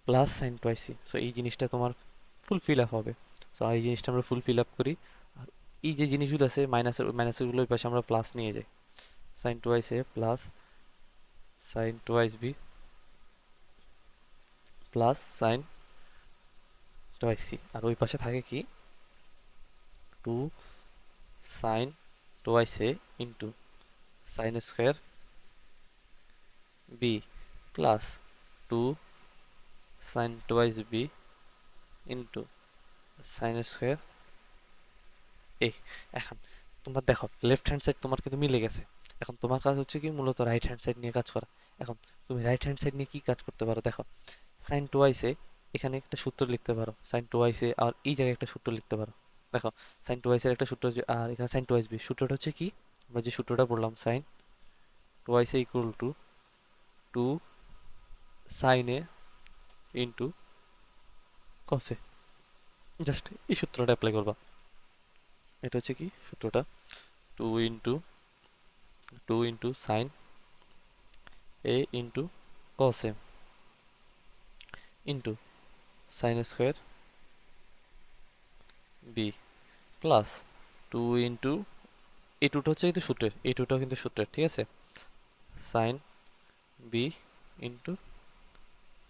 plus sine twice C. So এই জিনিসটা তোমার ফুল ফিল আপ হবে। সো এই জিনিসটা আমরা ফুল ফিল আপ করি, আর এই যে জিনিসগুলো আছে মাইনাসের মাইনাসেরগুলো ওই পাশে আমরা প্লাস নিয়ে যাই, sine twice A plus sine twice B plus sine twice C, আর ওই পাশে থাকে কি 2 sine twice A into sine square B plus 2 sine twice B into sine square A. এখন তোমার দেখো লেফট হ্যান্ড সাইড তোমার কিন্তু মিলে গেছে, এখন তোমার কাজ হচ্ছে কি মূলত রাইট হ্যান্ড সাইড নিয়ে কাজ করা। এখন তুমি রাইট হ্যান্ড সাইড নিয়ে কি কাজ করতে পারো দেখো, সাইন টুয়াইসে এখানে একটা সূত্র লিখতে পারো, সাইন টুয়াইসে আর এই জায়গায় একটা সূত্র লিখতে পারো। দেখো সাইন টুয়াইসের একটা সূত্র আর এখানে সাইন টুয়াইস বি, সূত্রটা হচ্ছে কি আমরা যে সূত্রটা পড়লাম, sine twice A equal to 2 sine A into cos A, just এই সূত্রটা অ্যাপ্লাই করবা। এটা হচ্ছে কি সূত্রটা, 2 into 2 sine A into cos A into sine square B plus 2 into এই টুটা হচ্ছে কিন্তু সূত্রের, এই টুটাও কিন্তু সূত্রের, ঠিক আছে, sine B into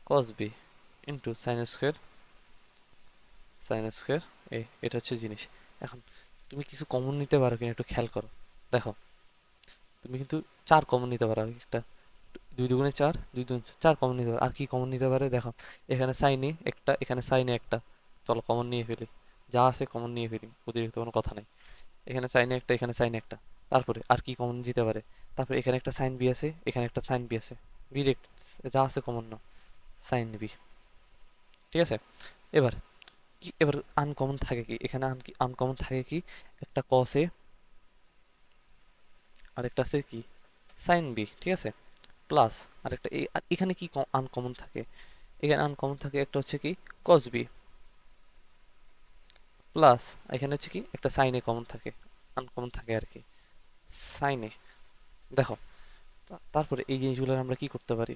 cos B into sine square A, এটা হচ্ছে জিনিস। এখন তুমি কিছু কমন নিতে পারো কিনা একটু খেয়াল করো। দেখো তুমি কিন্তু 4 কমন নিতে পারো, একটা 2 × 2 = 4, 2 × 2 = 4 কমন নিতে পারো। আর কি কমন নিতে পারে দেখো, এখানে সাইনে একটা, এখানে সাইনে একটা, চলো কমন নিয়ে ফেলি, যা আছে কমন নিয়ে ফেলি, অতিরিক্ত কোনো কথা নাই। এখানে সাইনে একটা, এখানে সাইনে একটা, তারপরে আর কি কমন যেতে পারে? তারপরে এখানে একটা সাইন বি আছে, এখানে একটা সাইন বি আছে, ডিরেক্ট যা আছে কমন না, সাইন বি। ঠিক আছে, এবার কি, এবার আনকমন থাকে কি এখানে? আনকমন থাকে কি, একটা কস এ আর একটা আছে কি সাইন বি। ঠিক আছে, প্লাস আরেকটা এই, আর এখানে কি আনকমন থাকে? এখানে আনকমন থাকে একটা হচ্ছে কি কস বি, প্লাস এখানে হচ্ছে কি একটা সাইনে কমন থাকে, আনকমন থাকে আর কি, সাইনে। দেখো, তারপরে এই জিনিসগুলো আমরা কি করতে পারি?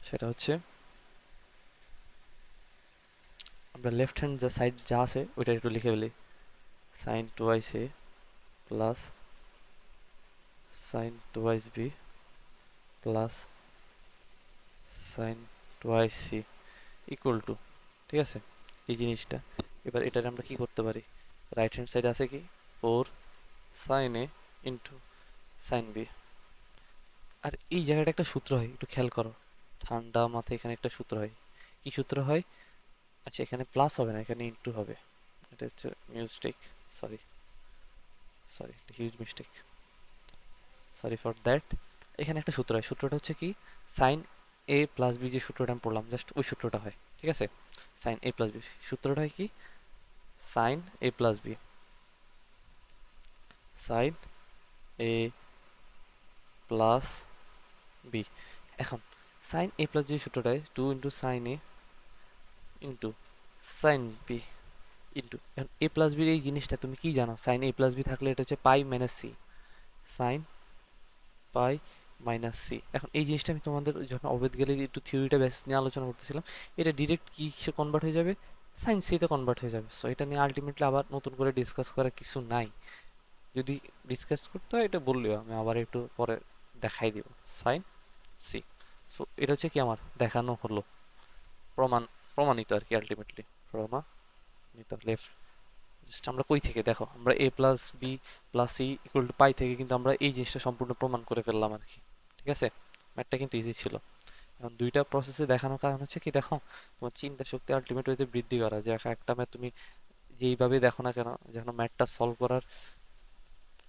সেটা হচ্ছে আমরা লেফট হ্যান্ড যা সাইড যা আছে ওইটা একটু লিখে ফেলি। Sine twice A plus sine twice B plus sine twice C equal to, ঠিক আছে, এই জিনিসটা। এবার এটার আমরা কি করতে পারি? রাইট হ্যান্ড সাইড আছে কি 4 sine A into sine B. আর এই জায়গাটা একটা সূত্র হয়, একটু খেয়াল করো, ঠান্ডা মাথায় এখানে একটা সূত্র হয়। কি সূত্র হয়? আচ্ছা, এখানে প্লাস হবে না, এখানে ইন্টু হবে। এটা হচ্ছে mistake, sorry, sorry, huge mistake, sorry for that. এখানে একটা সূত্র হয়, সূত্রটা হচ্ছে কি সাইন এ প্লাস বি, যে সূত্রটা আমি পড়লাম জাস্ট ওই সূত্রটা হয়। ঠিক আছে, সাইন এ প্লাস বি সূত্রটা হয় কি sine A plus B, sine A plus B. এখন সাইন এ প্লাস বি সূত্রটা হয় 2 into sine A into sine B into, এখন এ প্লাস বির এই জিনিসটা তুমি কি জানো? সাইন এ প্লাস বি থাকলে এটা হচ্ছে pi minus C, sine pi minus C. এখন এই জিনিসটা আমি তোমাদের যখন অবেদ গেলে একটু থিওরিটা বেস নিয়ে আলোচনা করতেছিলাম, এটা ডিরেক্ট কি কনভার্ট হয়ে যাবে? সাইন সিতে কনভার্ট হয়ে যাবে। সো এটা নিয়ে আলটিমেটলি আবার নতুন করে ডিসকাস করার কিছু নাই। যদি ডিসকাস করতে হয় এটা বললেও আমি আবার একটু পরে দেখাই দিব। সাইন সি, সো এটা হচ্ছে কি আমার দেখানো হলো, প্রমাণ, প্রমাণিত আর কি, আলটিমেটলি প্রমাণিত। লেফট, জাস্ট আমরা কই থেকে দেখো, আমরা A plus B plus C equal to pi থেকে কিন্তু আমরা এই জিনিসটা সম্পূর্ণ প্রমাণ করে ফেললাম আর কি। ঠিক আছে, ম্যাথটা কিন্তু ইজি ছিল। এখন দুইটা প্রসেসে দেখানোর কারণ হচ্ছে কি, দেখো তোমার চিন্তা শক্তি আলটিমেট ওইতে বৃদ্ধি করা, যে একটা ম্যাথ তুমি যেইভাবে দেখো না কেন, যেন ম্যাথটা সলভ করার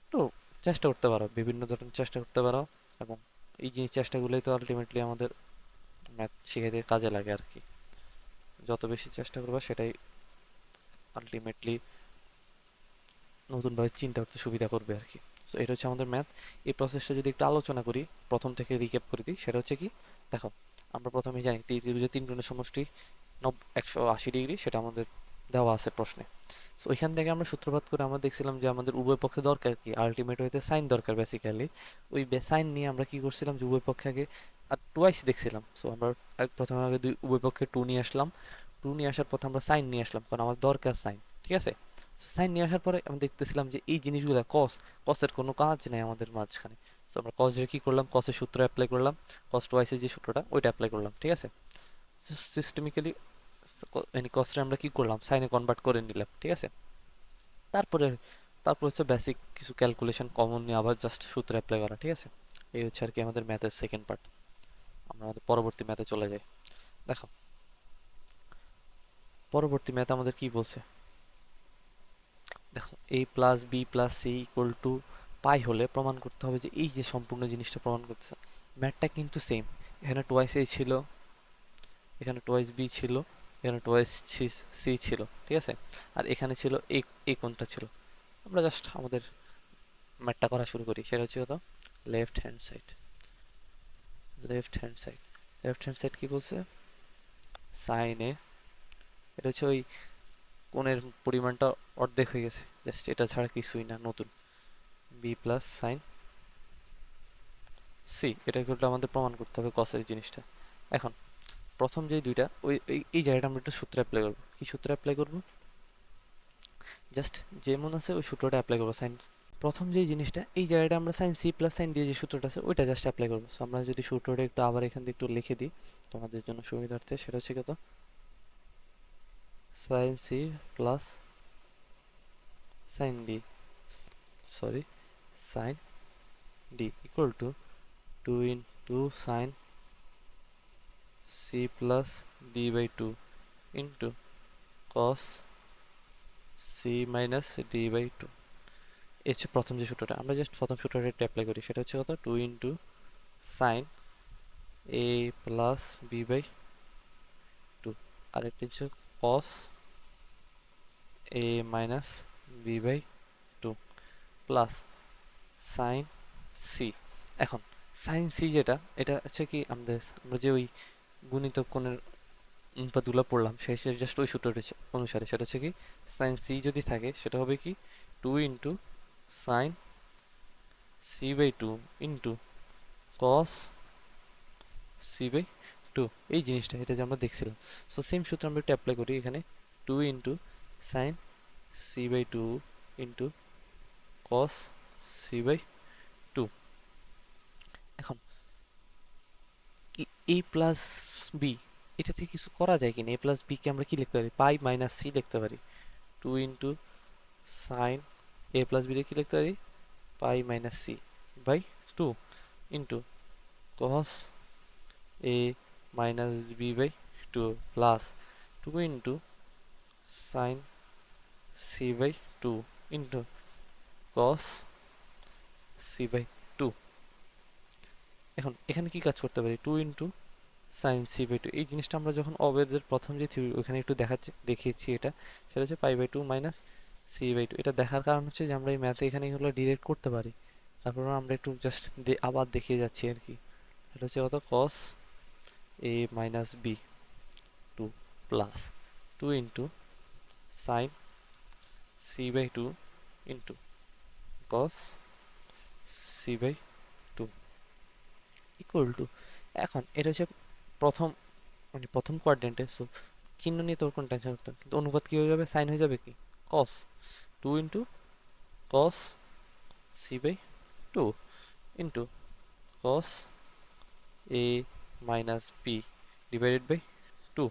একটু চেষ্টা করতে পারো, বিভিন্ন ধরনের চেষ্টা করতে পারো। এবং এই জিনিস চেষ্টাগুলোই তো আলটিমেটলি আমাদের ম্যাথ শিখাইতে কাজে লাগে আর কি। যত বেশি চেষ্টা করবা সেটাই আলটিমেটলি নতুনভাবে চিন্তা করতে সুবিধা করবে আর কি। তো এটা হচ্ছে আমাদের ম্যাথ। এই প্রসেসটা যদি একটু আলোচনা করি, প্রথম থেকে রিক্যাপ করে দিই, সেটা হচ্ছে কি, দেখো আমরা প্রথমেই জানি ত্রিভুজের তিন কোণের সমষ্টি 180 ডিগ্রি, সেটা আমাদের দেওয়া আছে প্রশ্নে। সো ওইখান থেকে আমরা সূত্রপাত করে আমরা দেখছিলাম যে আমাদের উভয় পক্ষে দরকার কি, আলটিমেট হইতে সাইন দরকার বেসিক্যালি। ওই সাইন নিয়ে আমরা কি করছিলাম, যে উভয় পক্ষে আগে আর টুয়াইস দেখছিলাম। সো আমরা প্রথমে আগে দুই উভয় পক্ষে টু নিয়ে আসলাম, টু নিয়ে আসার পর আমরা সাইন নিয়ে আসলাম, কারণ আমার দরকার সাইন। ঠিক আছে, সাইন নিয়ে আসার পরে আমি দেখতেছিলাম যে এই জিনিসগুলো কসের কোনো কাজ নেই আমাদের মাঝখানে। সো আমরা কস এর কি করলাম, কসের সূত্র অ্যাপ্লাই করলাম, কস টুয়াইসের যে সূত্রটা ওইটা অ্যাপ্লাই করলাম। ঠিক আছে, সিস্টেমিক্যালি মানে কসটা আমরা কি করলাম, সাইনে কনভার্ট করে নিলাম। ঠিক আছে, তারপরে তারপর হচ্ছে বেসিক কিছু ক্যালকুলেশন কমন নিয়ে আবার জাস্ট সূত্র অ্যাপ্লাই করা। ঠিক আছে, এই হচ্ছে আর কি আমাদের ম্যাথের সেকেন্ড পার্ট। আমরা আমাদের পরবর্তী ম্যাথে চলে যাই। দেখো পরবর্তী ম্যাথ আমাদের কি বলছে, দেখো a plus B plus C equal to pi হলে প্রমাণ করতে হবে যে এই যে সম্পূর্ণ জিনিসটা প্রমাণ করতেছে, ম্যাথটা কিন্তু সেম। এখানে টোয়াইস এ ছিল, এখানে টোয়াইস বি ছিল, এখানে টোয়াইস সি ছিল। ঠিক আছে, আর এখানে ছিল এই কোণটা ছিল। আমরা জাস্ট আমাদের ম্যাথটা করা শুরু করি। সেটা হচ্ছে কত, left hand side, left hand side, left hand side কি বলছে, সাইন এ, এটা হচ্ছে ওই কোণের পরিমাণটা অর্ধেক হয়ে গেছে, জাস্ট এটা ছাড়া কিছুই না নতুন, বি প্লাস সাইন সি। এটা করলে আমাদের প্রমাণ করতে হবে কসের জিনিসটা। এখন প্রথম যে দুইটা ওই এই জায়গাটা আমরা একটা সূত্র অ্যাপ্লাই করবো। কি সূত্র অ্যাপ্লাই করবো? জাস্ট যেমন আছে ওই সূত্রটা অ্যাপ্লাই করবো। সাইন, প্রথম যে জিনিসটা এই জায়গাটা আমরা সাইন সি প্লাস সাইন দিয়ে যে সূত্রটা আছে ওইটা জাস্ট অ্যাপ্লাই করবো। সো আমরা যদি সূত্রটা একটু আবার এখান থেকে একটু লিখে দিই তোমাদের জন্য সুবিধার্থে, সেটা হচ্ছে কত, sine C plus sine D, sorry sine D equal to 2 into sine C plus D by two into cos C minus D by two. এই হচ্ছে প্রথম যে সূত্রটা, আমরা জাস্ট প্রথম সূত্রটা একটু অ্যাপ্লাই করি। সেটা হচ্ছে কত, two into sine A plus B by two, আর একটা হচ্ছে cos A minus B by two plus sine C. এখন সাইন সি যেটা, এটা হচ্ছে কি আমাদের, আমরা যে ওই গুণিতক কোণের অনুপাতগুলো পড়লাম সেই জাস্ট ওই সূত্রটা অনুসারে, সেটা হচ্ছে কি সাইন সি যদি থাকে সেটা হবে কি two into sine C by two into cos C by two. এই জিনিসটা এটা যে আমরা দেখছিলাম, সো সেম সূত্র আমরা একটু অ্যাপ্লাই করি এখানে, two into sine C by two into cos C by two. এখন এ প্লাস বি, এটা থেকে কিছু করা যায় কিনা, এ প্লাস বিকে আমরা কি লিখতে পারি, পাই মাইনাস সি লিখতে পারি। Two into sine A plus B কি লিখতে পারি, pi minus C by two into cos A minus B by two plus two into sine C by two into cos C by two. এখন এখানে কি কাজ করতে পারি, two into sine C by two, এই জিনিসটা আমরা যখন অবেদের প্রথম যে থিওরি ওখানে একটু দেখিয়েছি এটা, সেটা হচ্ছে pi by two minus C by two. এটা দেখার কারণ হচ্ছে যে আমরা এই ম্যাথে এখানে এগুলো ডিরেক্ট করতে পারি, তারপর আমরা একটু জাস্ট আবার দেখিয়ে যাচ্ছি আর কি। এটা হচ্ছে কত, cos A minus B two plus two into sine C by two into cos C by two equal to. এখন এটা হচ্ছে প্রথম, মানে প্রথম কোয়াড্রেন্টে, সো চিহ্ন নিয়ে তোর কোনো টেনশন করতে হবে, কিন্তু অনুপাত কি হয়ে যাবে, সাইন হয়ে যাবে কি cos, two into cos C by two into cos A minus B divided by two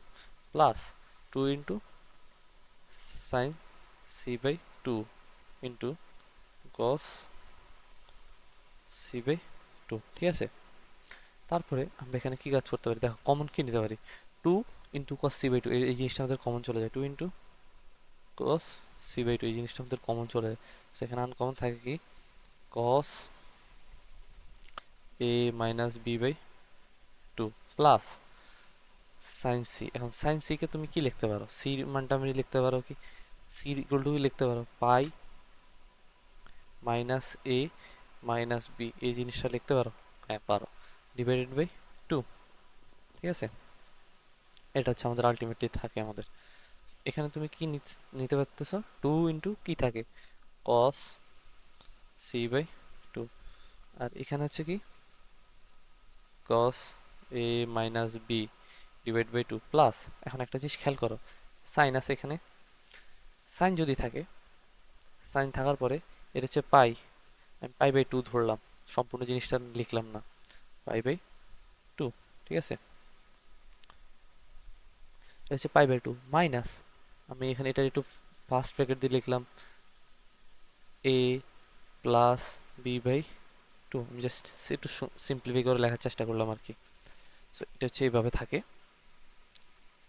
plus two into sine C by two into cos C by two. ঠিক আছে, তারপরে আমরা এখানে কি কাজ করতে পারি, দেখো কমন কি নিতে পারি, two into cos C by two, এই জিনিসটা আমাদের কমন চলে যায়, two into cos C by two এই জিনিসটা আমাদের কমন চলে যায়, সেখানে আনকমন থাকে কি cos A minus B by two plus sine C. এখন সাইন সি কে তুমি কি লিখতে পারো, সির মানটা আমি লিখতে পারো কি, সি ইকুয়াল টু লিখতে পারো pi minus A minus B, এই জিনিসটা লিখতে পারো, হ্যাঁ পারো, ডিভাইডেড বাই টু। ঠিক আছে, এটা হচ্ছে আমাদের আলটিমেটলি থাকে আমাদের। এখানে তুমি কি নিতে পারতেছো, টু ইন্টু কি থাকে কস সি বাই টু, আর এখানে হচ্ছে কি cos A minus B divide by two plus, এখন একটা জিনিস খেয়াল করো, সাইন আছে এখানে, সাইন যদি থাকে, সাইন থাকার পরে এটা হচ্ছে পাই, আমি পাই বাই টু ধরলাম, সম্পূর্ণ জিনিসটা লিখলাম না, পাই বাই টু। ঠিক আছে, এটা হচ্ছে পাই বাই টু মাইনাস, আমি এখানে এটা একটু ফার্স্ট ব্র্যাকেট দিয়ে লিখলাম এ প্লাস বি বাই টু, আমি জাস্ট একটু সিম্পলিফাই করে লেখার চেষ্টা করলাম আর কি। সো এটা হচ্ছে এইভাবে থাকে,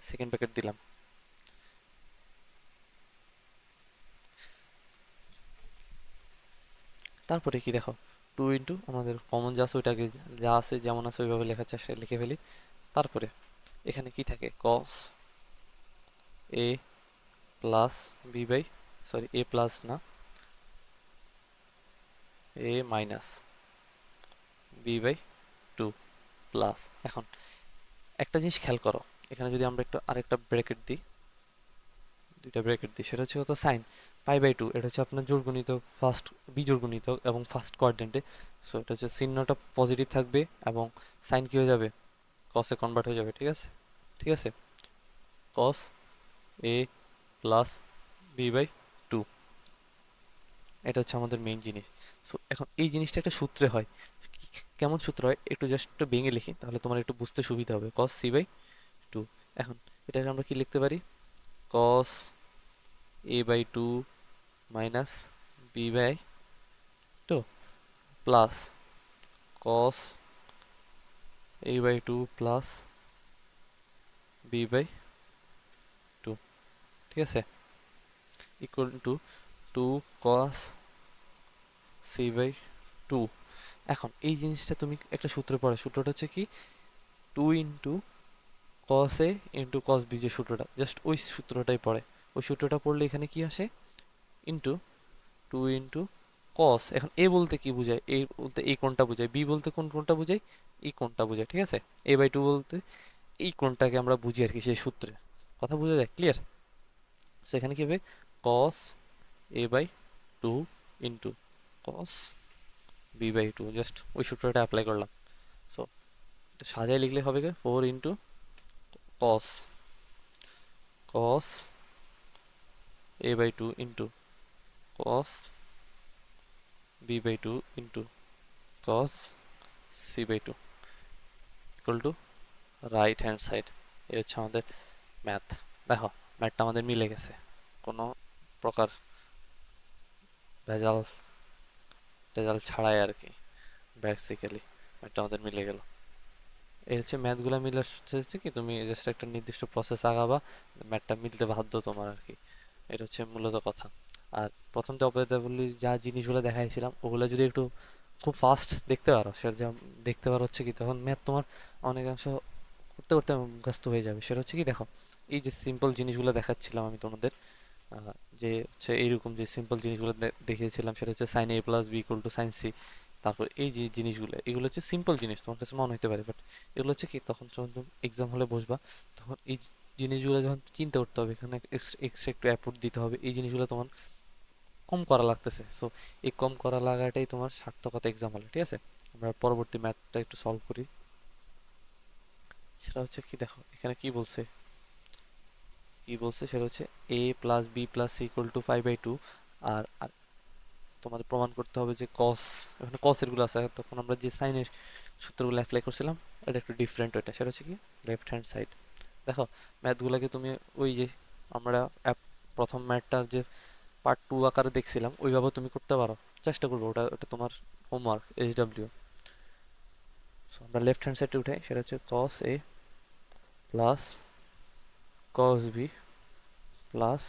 সেকেন্ড ব্র্যাকেট দিলাম। তারপরে কি দেখো, টু ইন্টু আমাদের কমন যা আছে ওইটাকে যা আছে যেমন আছে ওইভাবে লেখার চেষ্টা লিখে ফেলি। তারপরে এখানে কি থাকে cos A plus B by, sorry A plus না, A minus B by two plus. এখন একটা জিনিস খেয়াল করো, এখানে যদি আমরা একটু আরেকটা ব্র্যাকেট দিই, দুইটা ব্র্যাকেট দিই, সেটা হচ্ছে কত সাইন পাই বাই টু, এটা হচ্ছে আপনার জোড়গুণিতক, ফার্স্ট বিজোড় গুণিতক এবং ফার্স্ট কোয়াড্রেন্টে, সো এটা হচ্ছে চিহ্নটা পজিটিভ থাকবে এবং সাইন কি হয়ে যাবে, কসে কনভার্ট হয়ে যাবে। ঠিক আছে, ঠিক আছে, cos A plus B by two, এটা হচ্ছে আমাদের মেইন জিনিস। সো এখন এই জিনিসটা একটা সূত্রে হয়, কেমন সূত্র হয় একটু জাস্ট একটু ভেঙে লিখি, তাহলে তোমার একটু বুঝতে সুবিধা হবে, কস সি বাই টু। এখন এটাকে আমরা কি লিখতে পারি, cos A by two minus B by two plus cos A by two plus B by two, ঠিক আছে, equal to two cos C by two. এখন এই জিনিসটা তুমি একটা সূত্র পড়ো, সূত্রটা হচ্ছে কি, two into cos A into cos B, যে সূত্রটা জাস্ট ওই সূত্রটাই পড়ে। ওই সূত্রটা পড়লে এখানে কি আসে, ইন্টু টু ইন্টু কস। এখন এ বলতে কি বোঝায়, এ বলতে এই কোণটা বোঝায়, বি বলতে কোন কোণটা বোঝায়, এই কোণটা বোঝায়, ঠিক আছে। এ বাই টু বলতে এই কোণটাকে আমরা বুঝি আর কি, সেই সূত্রে কথা বোঝা যায়, ক্লিয়ার। সো এখানে কি হবে, cos A by two into cos B by two, just ওই সূত্রটা অ্যাপ্লাই করলাম। সো সাজায় লিখলে হবে কি, four into cos cos A by two into cos B by two into cos C by two equal to right hand side. এই হচ্ছে আমাদের ম্যাথ। দেখো ম্যাথটা আমাদের মিলে গেছে, কোনো প্রকার ভেজাল টেজাল ছাড়াই আর কি, বেসিক্যালি ম্যাথটা আমাদের মিলে গেল। এই হচ্ছে ম্যাথগুলো মিলে হচ্ছে কি, তুমি জাস্ট একটা নির্দিষ্ট প্রসেস আগাবা, ম্যাথটা মিলতে বাধ্য তোমার আর কি। এটা হচ্ছে মূলত কথা। আর প্রথম যে অপেক্ষাগুলি যা জিনিসগুলো দেখাইছিলাম, ওগুলো যদি একটু খুব ফাস্ট দেখতে পারো, সেটা যা দেখতে পারো হচ্ছে কি, তখন ম্যাথ তোমার অনেকাংশ করতে করতে মুখস্থ হয়ে যাবে। সেটা হচ্ছে কি, দেখো এই যে সিম্পল জিনিসগুলো দেখাচ্ছিলাম আমি তোমাদের, আহ, যে হচ্ছে এইরকম যে সিম্পল জিনিসগুলো দেখিয়েছিলাম, সেটা হচ্ছে sine A plus B equal to sine C. তারপর এই যে জিনিসগুলো, এগুলো হচ্ছে সিম্পল জিনিস, তোমার কাছে মনে হতে পারে, বাট এগুলো হচ্ছে কি, তখন যখন তুমি এক্সাম হলে বসবা, তখন এই জিনিসগুলো যখন চিন্তা করতে হবে, এখানে এক্সট্রা একটু এফোর্ট দিতে হবে, এই জিনিসগুলো তোমার কম করা লাগতেছে। সো এই কম করা লাগাটাই তোমার সার্থকতা এক্সাম হলে, ঠিক আছে। আমরা পরবর্তী ম্যাথটা একটু সলভ করি। সেটা হচ্ছে কি, দেখো এখানে কি বলছে, সেটা হচ্ছে A plus B plus C equal to five by two. আর আর তোমাদের প্রমাণ করতে হবে যে কস, এখানে কসের গুলো আছে, তখন আমরা যে সাইনের সূত্রগুলো অ্যাপ্লাই করছিলাম, এটা একটু ডিফারেন্ট, ওইটা সেটা হচ্ছে কি লেফট হ্যান্ড সাইড। দেখো ম্যাথগুলোকে তুমি ওই যে আমরা প্রথম ম্যাথটার যে পার্ট টু আকারে দেখছিলাম, ওইভাবে তুমি করতে পারো, চেষ্টা করবো, ওটা ওটা তোমার হোমওয়ার্ক HW। আমরা লেফট হ্যান্ড সাইডে উঠাই, সেটা হচ্ছে cos A plus cos B plus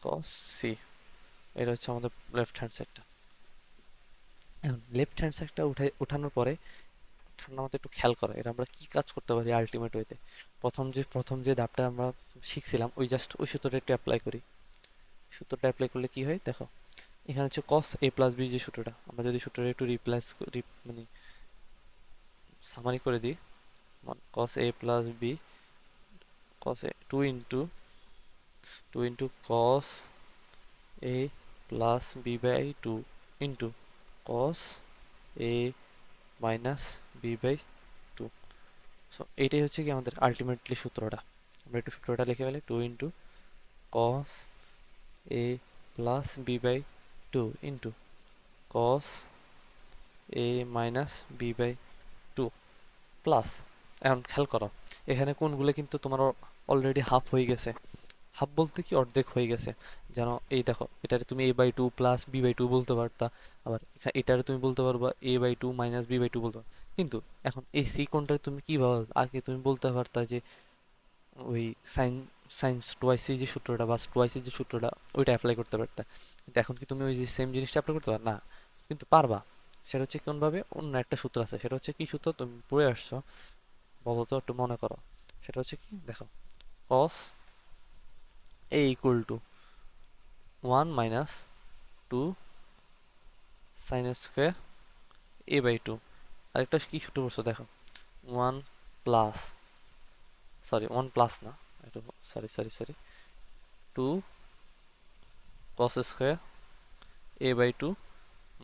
cos C, এটা হচ্ছে আমাদের লেফট হ্যান্ড সাইডটা। এখন লেফট হ্যান্ড সাইডটা উঠানোর পরে ঠান্ডা মাথায় একটু খেয়াল করো, এটা আমরা কি কাজ করতে পারি আলটিমেট ওয়েতে। প্রথম যে ধাপটা আমরা শিখছিলাম, ওই জাস্ট ওই সূত্রটা একটু অ্যাপ্লাই করি। সূত্রটা অ্যাপ্লাই করলে কি হয় দেখো, এখানে হচ্ছে কস এ প্লাস বি, যে সূত্রটা, আমরা যদি সূত্রটা একটু মানে সামারি করে দিই, cos A plus B, cos A two into cos A plus B by two into cos A minus B by two. So এইটাই হচ্ছে কি আমাদের আলটিমেটলি সূত্রটা। আমরা একটু সূত্রটা লিখে ফেলি, two into cos A plus B by two into cos A minus B by two plus. এখন খেয়াল করো, এখানে কোনগুলো কিন্তু তোমার অলরেডি হাফ হয়ে গেছে, হাফ বলতে কি অর্ধেক হয়ে গেছে। যেন এই দেখো, এটারে তুমি A by two plus B by two বলতে পারতা, আবার এটারে তুমি বলতে পারবা A by two minus B by two বলতে পারবা। কিন্তু এখন এই সি কোণটা তুমি কি ভাবে, আগে তুমি বলতে পারতা যে ওই সাইন সাইন্স টোয়াইসি যে সূত্রটা বা টোয়াইসি যে সূত্রটা, ওইটা অ্যাপ্লাই করতে পারতা। কিন্তু এখন কি তুমি ওই যে সেম জিনিসটা অ্যাপ্লাই করতে পারো না, কিন্তু পারবা। সেটা হচ্ছে কোনভাবে, অন্য একটা সূত্র আছে, সেটা হচ্ছে কি সূত্র তুমি পড়ে আসছো, বলো তো, একটু মনে করো। সেটা হচ্ছে কি, দেখো cos a equal to one minus two sine square A by two. আরেকটা কি সূত্র পড়ছো দেখো, one plus, sorry one plus না, একটু sorry sorry sorry, two cos square A by two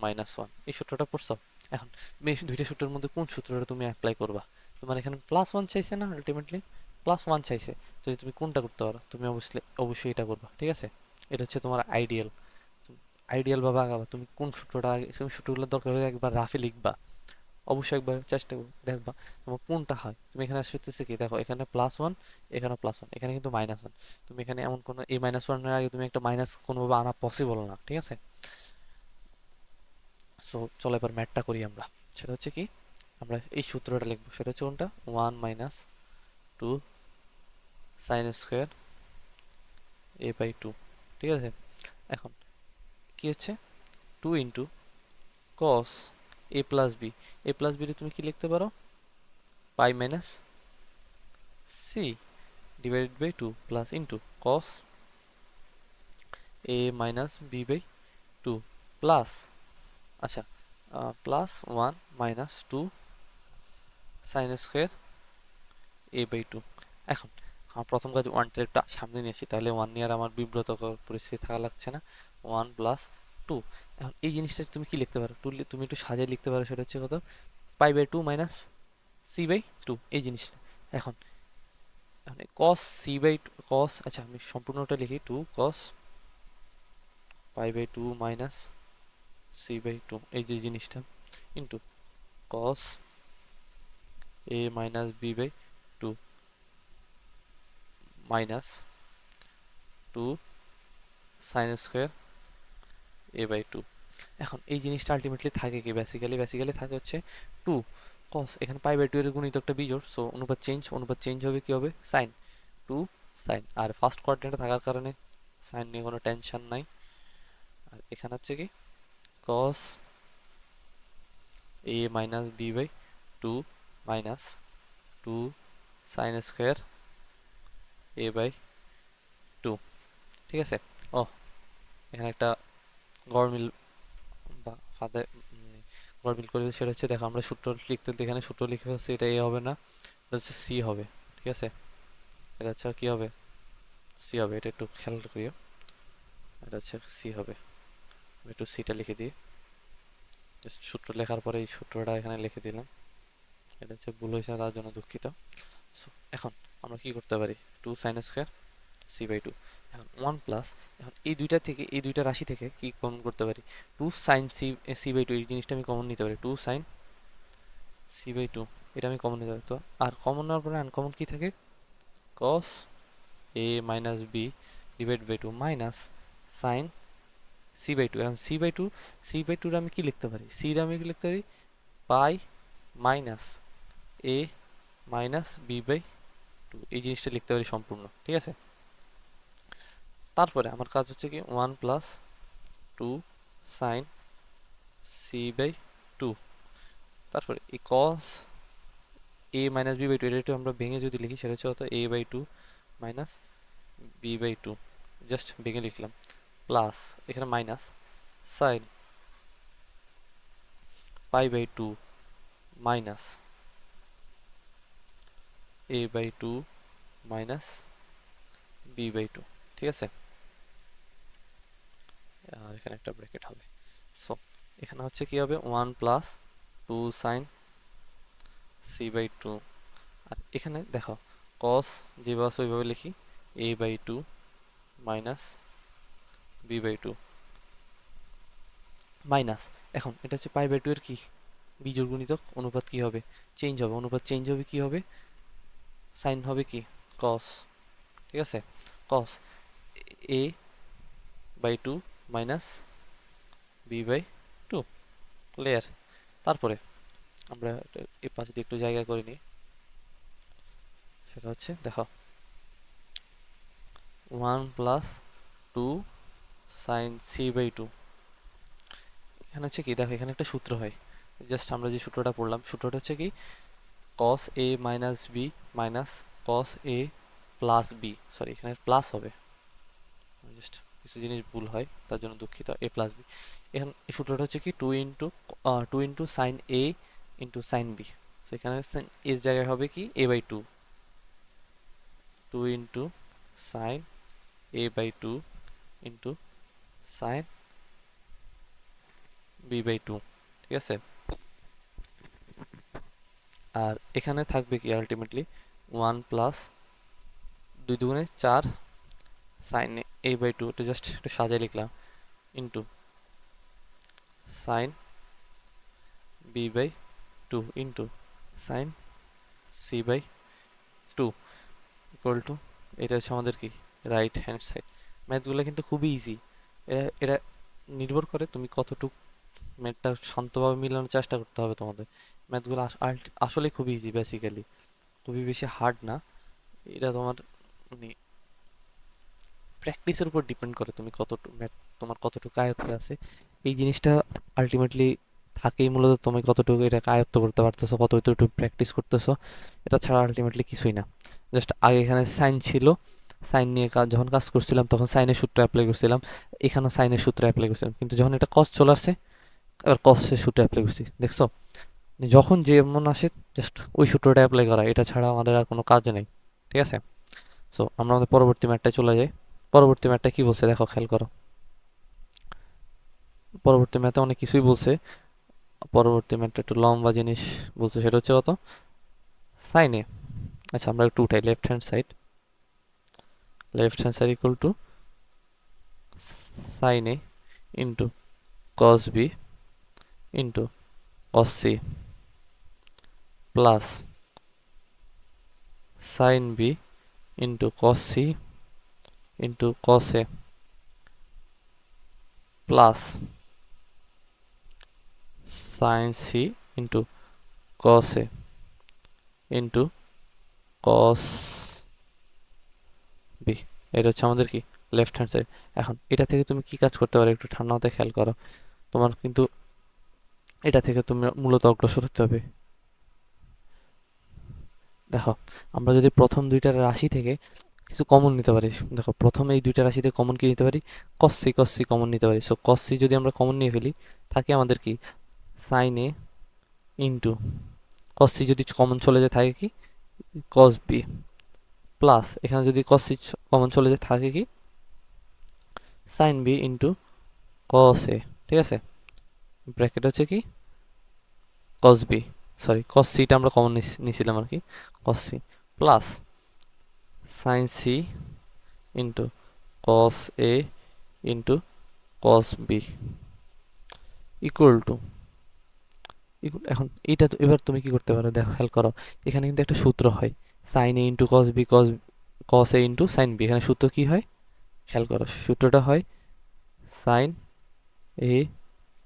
minus one, এই সূত্রটা পড়ছো। এখন তুমি এই দুইটা সূত্রের মধ্যে কোন সূত্রটা তুমি অ্যাপ্লাই করবা। তোমার এখানে প্লাস ওয়ান চাইছে না, আলটিমেটলি প্লাস ওয়ান চাইছে, যদি তুমি কোনটা করতে পারো, তুমি অবশ্যই অবশ্যই এটা করবা, ঠিক আছে। এটা হচ্ছে তোমার আইডিয়াল, আইডিয়াল ভাবে আগাবা। তুমি কোন সূত্রটা আগে, তুমি সূত্রগুলো দরকার হলে একবার রাফে লিখবা, অবশ্যই একবার চেষ্টা করো, দেখবা তোমার কোনটা হয়। তুমি এখানে আসতেছে কি, দেখো এখানে প্লাস ওয়ান, এখানে প্লাস ওয়ান, এখানে কিন্তু মাইনাস ওয়ান। তুমি এখানে এমন কোনো এই মাইনাস ওয়ানের আগে তুমি একটা মাইনাস কোনোভাবে আনা পসিবল না, ঠিক আছে। সো চলো এবার ম্যাথটা করি আমরা। সেটা হচ্ছে কি, আমরা এই সূত্রটা লিখবো, সেটা হচ্ছে কোনটা, one minus two sine square A by two. ঠিক আছে, এখন কি হচ্ছে, two into cos A plus B. A plus বিতে তুমি কি লিখতে পারো, pi minus C divided by two plus into cos A minus B by two plus, আচ্ছা, plus one minus two sine square A by two. এখন আমার প্রথম কাজ ওয়ানটা একটু সামনে নিয়ে আসি, তাহলে ওয়ান নিয়ে আর আমার বিব্রতকর পরিস্থিতি থাকা লাগছে না। One plus two. এখন এই জিনিসটা তুমি কি লিখতে পারো, টু তুমি একটু সাজিয়ে লিখতে পারো, সেটা হচ্ছে কত, pi by two minus C by two, এই জিনিসটা। এখন কস সি বাই কস, আচ্ছা আমি সম্পূর্ণটা লিখি, two cos pi by two minus C by two, এই যে জিনিসটা, into cos A minus B by two minus two sine square A by two. এখন এই জিনিসটা আলটিমেটলি থাকে কি, বেসিক্যালি থাকে হচ্ছে টু কস, এখানে পাই বাই টু এর গুণিতকটা বিজোড়, সো অনুপাত চেঞ্জ হবে, কি হবে, সাইন, টু সাইন, আর ফার্স্ট কোয়াড্রেন্টে থাকার কারণে সাইন নিয়ে কোনো টেনশন নাই। আর এখানে হচ্ছে কি cos A minus B by two minus two sine square A by two. ঠিক আছে, ও এখানে একটা গড়মিল বা ফাঁদে গড়মিল করে, সেটা হচ্ছে দেখো আমরা সূত্র লিখতে এখানে সূত্র লিখে ফেলছি, এটা এ হবে না, এটা হচ্ছে সি হবে। ঠিক আছে, এটা হচ্ছে কি হবে, সি হবে, এটা একটু খেয়াল করিও, এটা হচ্ছে সি হবে। আমি একটু সিটা লিখে দিই, জাস্ট সূত্র লেখার পরে এই সূত্রটা এখানে লিখে দিলাম, এটা হচ্ছে ভুল হয়েছে, তার জন্য দুঃখিত। সো এখন আমরা কি করতে পারি, two sine square C by two, এখন ওয়ান প্লাস, এখন এই দুইটা থেকে, এই দুইটা রাশি থেকে কি কমন করতে পারি, two sine C C by two, এই জিনিসটা আমি কমন নিতে পারি, two sine C by two, এটা আমি কমন নিতে পারি। তো আর কমন নেওয়ার পরে আনকমন কি থাকে, cos A minus B divide by two minus sine C by two. এখন সি বাই টুর আমি কি লিখতে পারি, সির আমি কি লিখতে পারি, pi minus A minus B by two, এই জিনিসটা লিখতে পারি সম্পূর্ণ। ঠিক আছে, তারপরে আমার কাজ হচ্ছে কি one plus two sine C by two, তারপরে এই cos A minus B by two, এটা একটু আমরা ভেঙে যদি লিখি, সেটা হচ্ছে কত, A by two minus B by two, just ভেঙে লিখলাম, প্লাস এখানে minus sine pi by two minus A by two minus B by two. ঠিক আছে, আর এখানে একটা ব্র্যাকেট হবে। সো এখানে হচ্ছে কি হবে, one plus two sine C by two, আর এখানে দেখো কস যেভাবে আছে ওইভাবে লিখি, A by two minus B by two minus, এখন এটা হচ্ছে পাই বাই টু এর কি বিজোড় গুণিতক, অনুপাত কি হবে, চেঞ্জ হবে, অনুপাত চেঞ্জ হবে, কি হবে, সাইন হবে কি কস। ঠিক আছে, cos A by two minus B by two, clear. তারপরে আমরা এই পাশে দিয়ে একটু জায়গা করে নিই, সেটা হচ্ছে দেখো one plus two sine C by two, এখানে হচ্ছে কি দেখো, এখানে একটা সূত্র হয়, জাস্ট আমরা যে সূত্রটা পড়লাম, সূত্রটা হচ্ছে কি cos A minus B minus cos A plus B, sorry এখানে প্লাস হবে, জাস্ট কিছু জিনিস ভুল হয় তার জন্য দুঃখিত, এ প্লাস বি। এখন এই সূত্রটা হচ্ছে কি two into sine A into sine B, সেখানে এর জায়গায় হবে কি A by two, two into sine A by two into sine B by two. ঠিক আছে, আর এখানে থাকবে কি আলটিমেটলি ওয়ান প্লাস দুই দুগুণে চার সাইন এ বাই টু, এটা জাস্ট একটু সাজিয়ে লিখলাম, into sine B by two into sine C by two equal to, এটা হচ্ছে আমাদের কি রাইট হ্যান্ড সাইড। ম্যাথগুলো কিন্তু খুবই ইজি, এটা নির্ভর করে তুমি কতটুক ম্যাথটা শান্তভাবে মিলানোর চেষ্টা করতে হবে তোমাদের। ম্যাথগুলো আসলে খুবই ইজি, বেসিক্যালি খুবই বেশি হার্ড না, এটা তোমার প্র্যাকটিসের উপর ডিপেন্ড করে তুমি কতটুকু তোমার কতটুকু আয়ত্তে আছে এই জিনিসটা আলটিমেটলি থাকেই মূলত তুমি কতটুকু এটাকে আয়ত্ত করতে পারতেছো কতটুকু প্র্যাকটিস করতেছো এটা ছাড়া আলটিমেটলি কিছুই না জাস্ট আগে এখানে সাইন ছিল সাইন নিয়ে যখন কাজ করছিলাম তখন সাইনের সূত্র অ্যাপ্লাই করছিলাম এখানেও সাইনের সূত্র অ্যাপ্লাই করছিলাম কিন্তু যখন এটা কস চলে আসছে এবার কসের সূত্র অ্যাপ্লাই করছি দেখছো যখন যেমন আসে জাস্ট ওই সূত্রটা অ্যাপ্লাই করা এটা ছাড়া আমাদের আর কোনো কাজ নেই ঠিক আছে সো আমরা আমাদের পরবর্তী ম্যাটটায় চলে যাই পরবর্তী ম্যাটটা কি বলছে দেখো খেয়াল করো পরবর্তী ম্যাথে অনেক কিছুই বলছে পরবর্তী ম্যাথটা একটু লম্বা জিনিস বলছে সেটা হচ্ছে কত সাইনে আচ্ছা আমরা একটু উঠাই left hand side equal to sine A into cos B into cos C plus sine B into cos C into cos A plus sine C into cos A into cos B এটা হচ্ছে আমাদের কি লেফট হ্যান্ড সাইড এখন এটা থেকে তুমি কি কাজ করতে পারো একটু ঠান্ডা মাথায় খেয়াল করো তোমার কিন্তু এটা থেকে তুমি মূলত অগ্রসর হতে হবে দেখো আমরা যদি প্রথম দুইটা রাশি থেকে কিছু কমন নিতে পারি দেখো প্রথম এই দুইটা রাশিতে কমন কি নিতে পারি কস সি কমন নিতে পারি সো কস সি যদি আমরা কমন নিয়ে ফেলি থাকে আমাদের কি sine A into cos C যদি কমন চলে যায় থাকে কি কস বি প্লাস এখানে যদি কস সি কমন চলে যায় থাকে কি সাইন বি ইন্টু কস এ ঠিক আছে ব্র্যাকেট হচ্ছে কি কস বি সরি কস সিটা আমরা কমন নিছিলাম আর কি cos C plus sine C into cos A into cos B equal to এখন এইটা তো এবার তুমি কি করতে পারো দেখো খেয়াল করো এখানে কিন্তু একটা সূত্র হয় sine A into cos B cos A into sine B এখানে সূত্র কি হয় খেয়াল করো সূত্রটা হয় sine A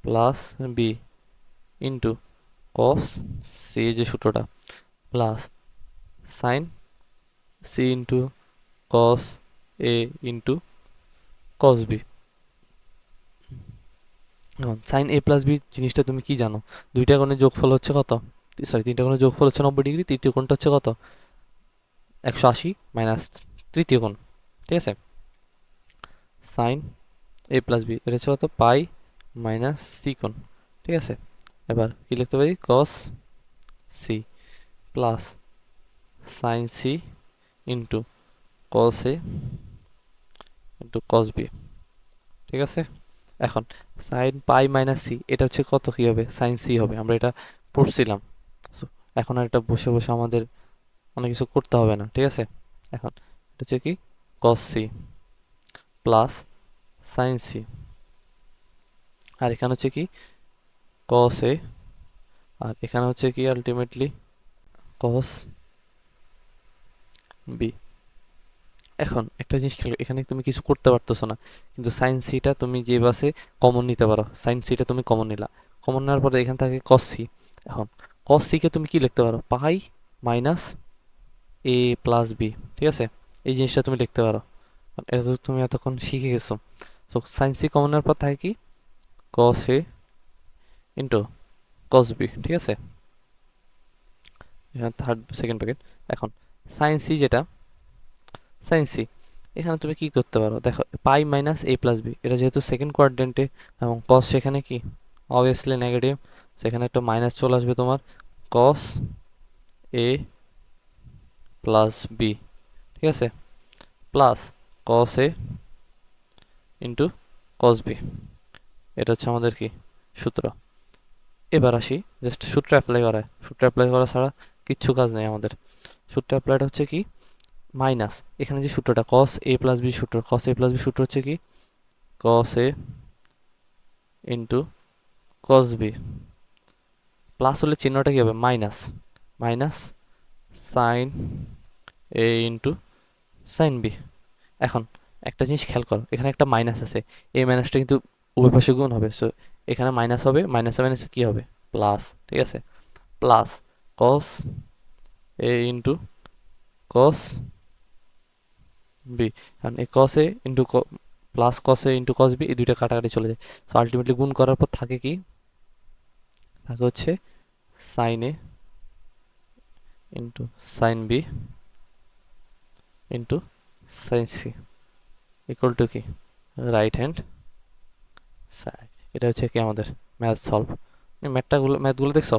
plus B into cos C যে সূত্রটা plus sine C into cos A into cos B sine A plus B জিনিসটা তুমি কি জানো দুইটা কোণের যোগফল হচ্ছে কত সরি তিনটা কোণের যোগফল হচ্ছে 90 ডিগ্রি তৃতীয় কোণটা হচ্ছে কত 180 মাইনাস তৃতীয় কোণ ঠিক আছে সাইন এ প্লাস বি এটা হচ্ছে কত পাই মাইনাস সি কোণ ঠিক আছে এবার কি লিখতে পারি cos C plus sine C into cos A into cos B ঠিক আছে এখন সাইন পাই মাইনাস সি এটা হচ্ছে কত কি হবে সাইন সি হবে আমরা এটা পড়ছিলাম So, এখন আর এটা বসে বসে আমাদের অনেক কিছু করতে হবে না ঠিক আছে এখন এটা হচ্ছে কি cos C plus sine C আর এখানে হচ্ছে কি কস এ আর এখানে হচ্ছে কি আলটিমেটলি কস বি এখন একটা জিনিস খেলো এখানে তুমি কিছু করতে পারতেছো না কিন্তু সাইন সিটা তুমি যে বাসে কমন নিতে পারো সাইন সিটা তুমি কমন নিলা কমন নেওয়ার পরে এখান থেকে কস সি এখন কস সিকে তুমি কি লিখতে পারো pi minus A plus B ঠিক আছে এই জিনিসটা তুমি লিখতে পারো এটা তো তুমি এতক্ষণ শিখে গেছো সো সাইন সি কমন নেওয়ার পর থাকে কি cos A into cos B ঠিক আছে এখানে থার্ড সেকেন্ড প্যাকেট এখন সাইন সি যেটা সাইন সি এখানে তুমি কি করতে পারো দেখো পাই মাইনাস এ প্লাস বি এটা যেহেতু সেকেন্ড কোয়াড্রেন্টে এবং কস সেখানে কি অবভিয়াসলি নেগেটিভ সেখানে একটা মাইনাস চলে আসবে তোমার কস এ প্লাস বি ঠিক আছে plus cos A into cos B এটা হচ্ছে আমাদের কি সূত্র এবার আসি জাস্ট সূত্র অ্যাপ্লাই করা ছাড়া কিচ্ছু কাজ নেই আমাদের সূত্র অ্যাপ্লাইড হচ্ছে কি মাইনাস এখানে যে সূত্রটা কস এ প্লাস বি সূত্র কস এ প্লাস বি সূত্র হচ্ছে কি cos A into cos B plus হলে চিহ্নটা কি হবে minus minus sign A into sine B এখন একটা জিনিস খেয়াল করো এখানে একটা মাইনাস আছে এই মাইনাসটা কিন্তু উভয় পাশে গুণ হবে সো এখানে মাইনাস হবে মাইনাসে মাইনাসে কি হবে প্লাস ঠিক আছে plus cos A into cos B, কারণ এই cos A into plus cos A into cos B, এই দুইটা কাটাকাটি চলে যায়। সো আলটিমেটলি গুণ করার পর থাকে কি, থাকে হচ্ছে sine A into sine B into sine C equal to কি, রাইট হ্যান্ড সাইড। এটা হচ্ছে কি আমাদের ম্যাথ সলভ। ম্যাথগুলো দেখছো,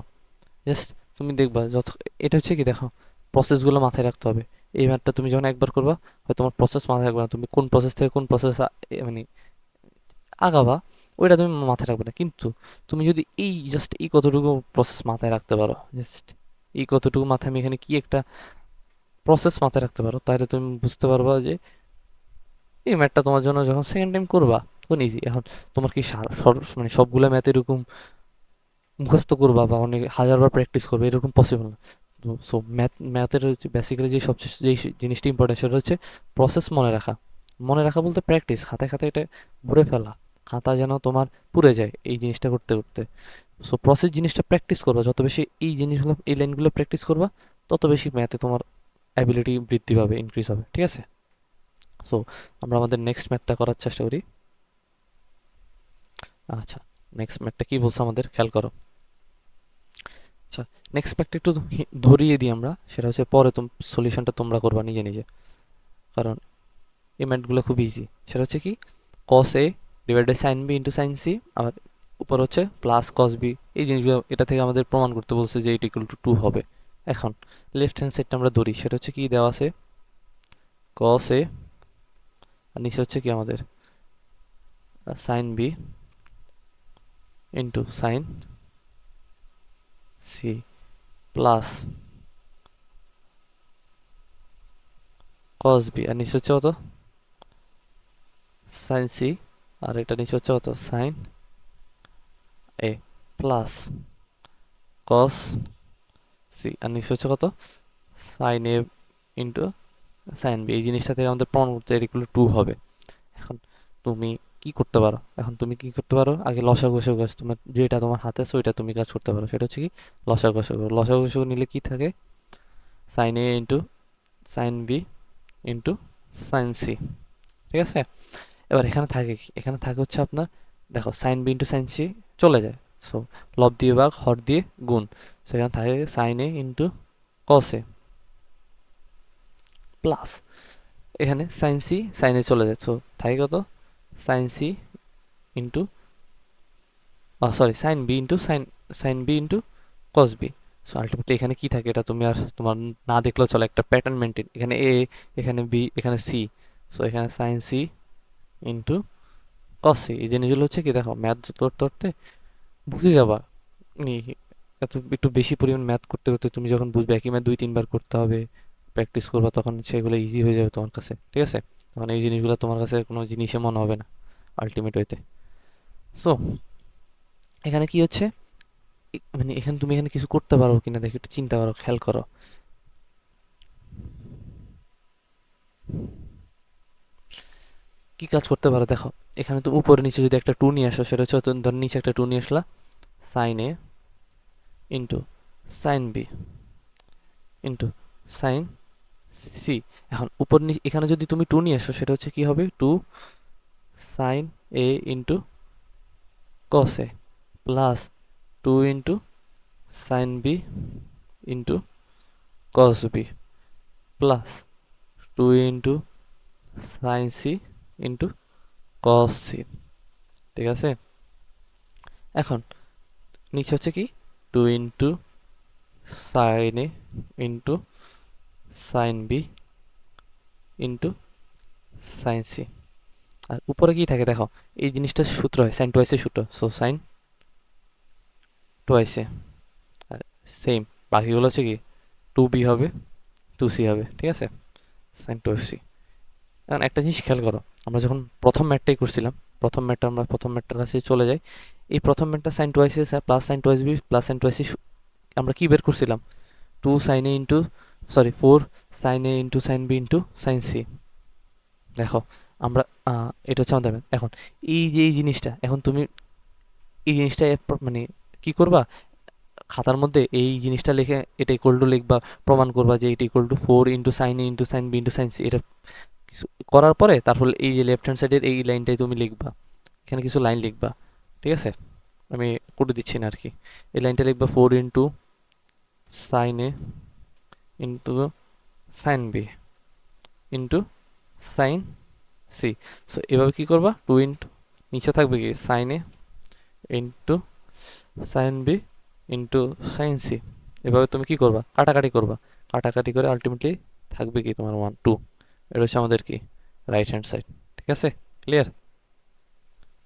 জাস্ট তুমি দেখবা যত, এটা হচ্ছে কি দেখো, প্রসেসগুলো মাথায় রাখতে হবে। এই ম্যাথটা তুমি যখন একবার করবা, হয়তো তোমার প্রসেস মাথায় রাখবে না, তুমি কোন প্রসেস থেকে কোন প্রসেস মানে আগাবা, ওইটা তুমি মাথায় রাখবে না। কিন্তু তুমি যদি এই জাস্ট এই কতটুকু প্রসেস মাথায় রাখতে পারো, জাস্ট এই কতটুকু মাথায় আমি এখানে কি একটা প্রসেস মাথায় রাখতে পারো, তাহলে তুমি বুঝতে পারবা যে এই ম্যাথটা তোমার জন্য যখন সেকেন্ড টাইম করবা তখন ইজি। এখন তোমার কি মানে সবগুলা ম্যাথ এরকম মুখস্থ করবা বা অনেক হাজারবার প্র্যাকটিস করবে এরকম পসিবল না। সো ম্যাথের বেসিক্যালি যে সবচেয়ে যেই জিনিসটা ইম্পর্টেন্ট সেটা হচ্ছে প্রসেস মনে রাখা। মনে রাখা বলতে প্র্যাকটিস, খাতায় খাতায় এটা ভরে ফেলা, খাতা যেন তোমার পুড়ে যায় এই জিনিসটা করতে করতে। সো প্রসেস জিনিসটা প্র্যাকটিস করবা, যত বেশি এই জিনিসগুলো এই লাইনগুলো প্র্যাকটিস করবা, তত বেশি ম্যাথে তোমার অ্যাবিলিটি বৃদ্ধি পাবে, ইনক্রিজ হবে, ঠিক আছে? সো আমরা আমাদের নেক্সট ম্যাথটা করার চেষ্টা করি। আচ্ছা, নেক্সট ম্যাথটা কি বলছে আমাদের খেয়াল করো। আচ্ছা, নেক্সট ম্যাথটা একটু ধরিয়ে দিই আমরা, সেটা হচ্ছে পরে সলিউশনটা তোমরা করবা নিজে নিজে, কারণ এই ম্যাথগুলো খুব ইজি। সেটা হচ্ছে কি, cos A divide by sine B into sine C, আর উপর হচ্ছে প্লাস কস বি। এই জিনিসগুলো এটা থেকে আমাদের প্রমাণ করতে বলছে যে এইট ইকুয়াল টু 2 হবে। এখন লেফট হ্যান্ড সাইডটা আমরা ধরি, সেটা হচ্ছে কি দেওয়া আছে কস এ, আর নিচে হচ্ছে কি আমাদের sine B into sine C plus cos B, আর নিচে হচ্ছে কত সাইন সি, আর এটা নিচে হচ্ছে কত sign A plus cos C, আর নিচে হচ্ছে কত sign A into sine B. এই জিনিসটা থেকে আমাদের প্রমাণ করতে এর ইকুয়াল টু হবে। এখন তুমি কি করতে পারো, এখন তুমি কি করতে পারো, আগে লসাগু গসাগু তোমার যেটা তোমার হাতে আছে ওইটা তুমি কাজ করতে পারো। সেটা হচ্ছে কি লসাগু গসাগু। লসাগু গসাগু নিলে কি থাকে, sine A into sine B into sine C, ঠিক আছে? এবার এখানে থাকে কি, এখানে থাকে হচ্ছে আপনার, দেখো sine B into sine C চলে যায়, সো লব দিয়ে ভাগ হর দিয়ে গুণ, সেখানে থাকে sine A into cos A plus এখানে সাইন সি সাইনে চলে যায়, সো থাকে কত sine C into sorry sine B into sine B into cos B. So ultimately এখানে কি থাকে এটা তুমি আর তোমার না দেখলেও চলে, একটা প্যাটার্ন মেনটেন, এখানে এ, এখানে বি, এখানে সি। সো এখানে sine C into cos C. এই জিনিসগুলো হচ্ছে কি দেখো ম্যাথ করতে করতে বুঝে যাবা নি, এত একটু বেশি পরিমাণ ম্যাথ করতে করতে তুমি যখন বুঝবে একই ম্যাথ দুই তিনবার করতে হবে, প্র্যাকটিস করবা, তখন সেগুলো ইজি হয়ে যাবে তোমার কাছে, ঠিক আছে? তখন এই জিনিসগুলো তোমার কাছে কোনো জিনিসে মনে হবে না আলটিমেট ওয়েতে। সো এখানে কি হচ্ছে, মানে এখানে তুমি এখানে কিছু করতে পারো কিনা দেখো, একটু চিন্তা করো, খেয়াল করো। কি কাজ করতে পারো দেখো, এখানে তুমি উপরে নিচে যদি একটা টু নিয়ে আসো, সেটা হচ্ছে ধর নিচে একটা টু নিয়ে আসলা, sine A into sine B into sine C. এখন উপর নিচে এখানে যদি তুমি টু নিয়ে আসো, সেটা হচ্ছে কি হবে, two sine A into cos A plus two into sine B into cos B plus two into sine C into cos C, ঠিক আছে? এখন নিচে হচ্ছে কি two into sine A into sine B into sine C, আর উপরে কি থাকে দেখো, এই জিনিসটা সূত্র হয় সাইন টুয়াইসের সূত্র, সো সাইন টুয়াইসে, আর সেম বাকিগুলো হচ্ছে কি টু বি হবে টু সি হবে, ঠিক আছে? Sine two F C. এখন একটা জিনিস খেয়াল করো, আমরা যখন প্রথম ম্যাটটাই করছিলাম, আমরা প্রথম ম্যাটটার কাছে চলে যাই। এই প্রথম ম্যাটটা sine twice A plus sine twice B plus sine twice C, আমরা কি বের করছিলাম, two sine A into sorry four sine A into sine B into sine C. দেখো আমরা এটা হচ্ছে আমাদের math। এখন এই যে এই জিনিসটা, এখন তুমি এই জিনিসটা মানে কি করবা, খাতার মধ্যে এই জিনিসটা লিখে এটা ইকুয়াল টু লিখবা, প্রমাণ করবা যে এটা equal to four into sine A into sine B into sine C. এটা কিছু করার পরে তারপর এই যে লেফট হ্যান্ড সাইডের এই লাইনটাই তুমি লিখবা, এখানে কিছু লাইন লিখবা, ঠিক আছে? আমি করে দিচ্ছি না আর কি। এই লাইনটা লিখবা 4 sine A into sine B into sine C. So এভাবে কি করবা, নিচে থাকবে কি sine A into sine B into sine C. এভাবে তুমি কি করবা, কাটাকাটি করবা, কাটাকাটি করে আলটিমেটলি থাকবে কি তোমার 1 2। এটা হচ্ছে আমাদের কি রাইট হ্যান্ড সাইড। ঠিক আছে, ক্লিয়ার?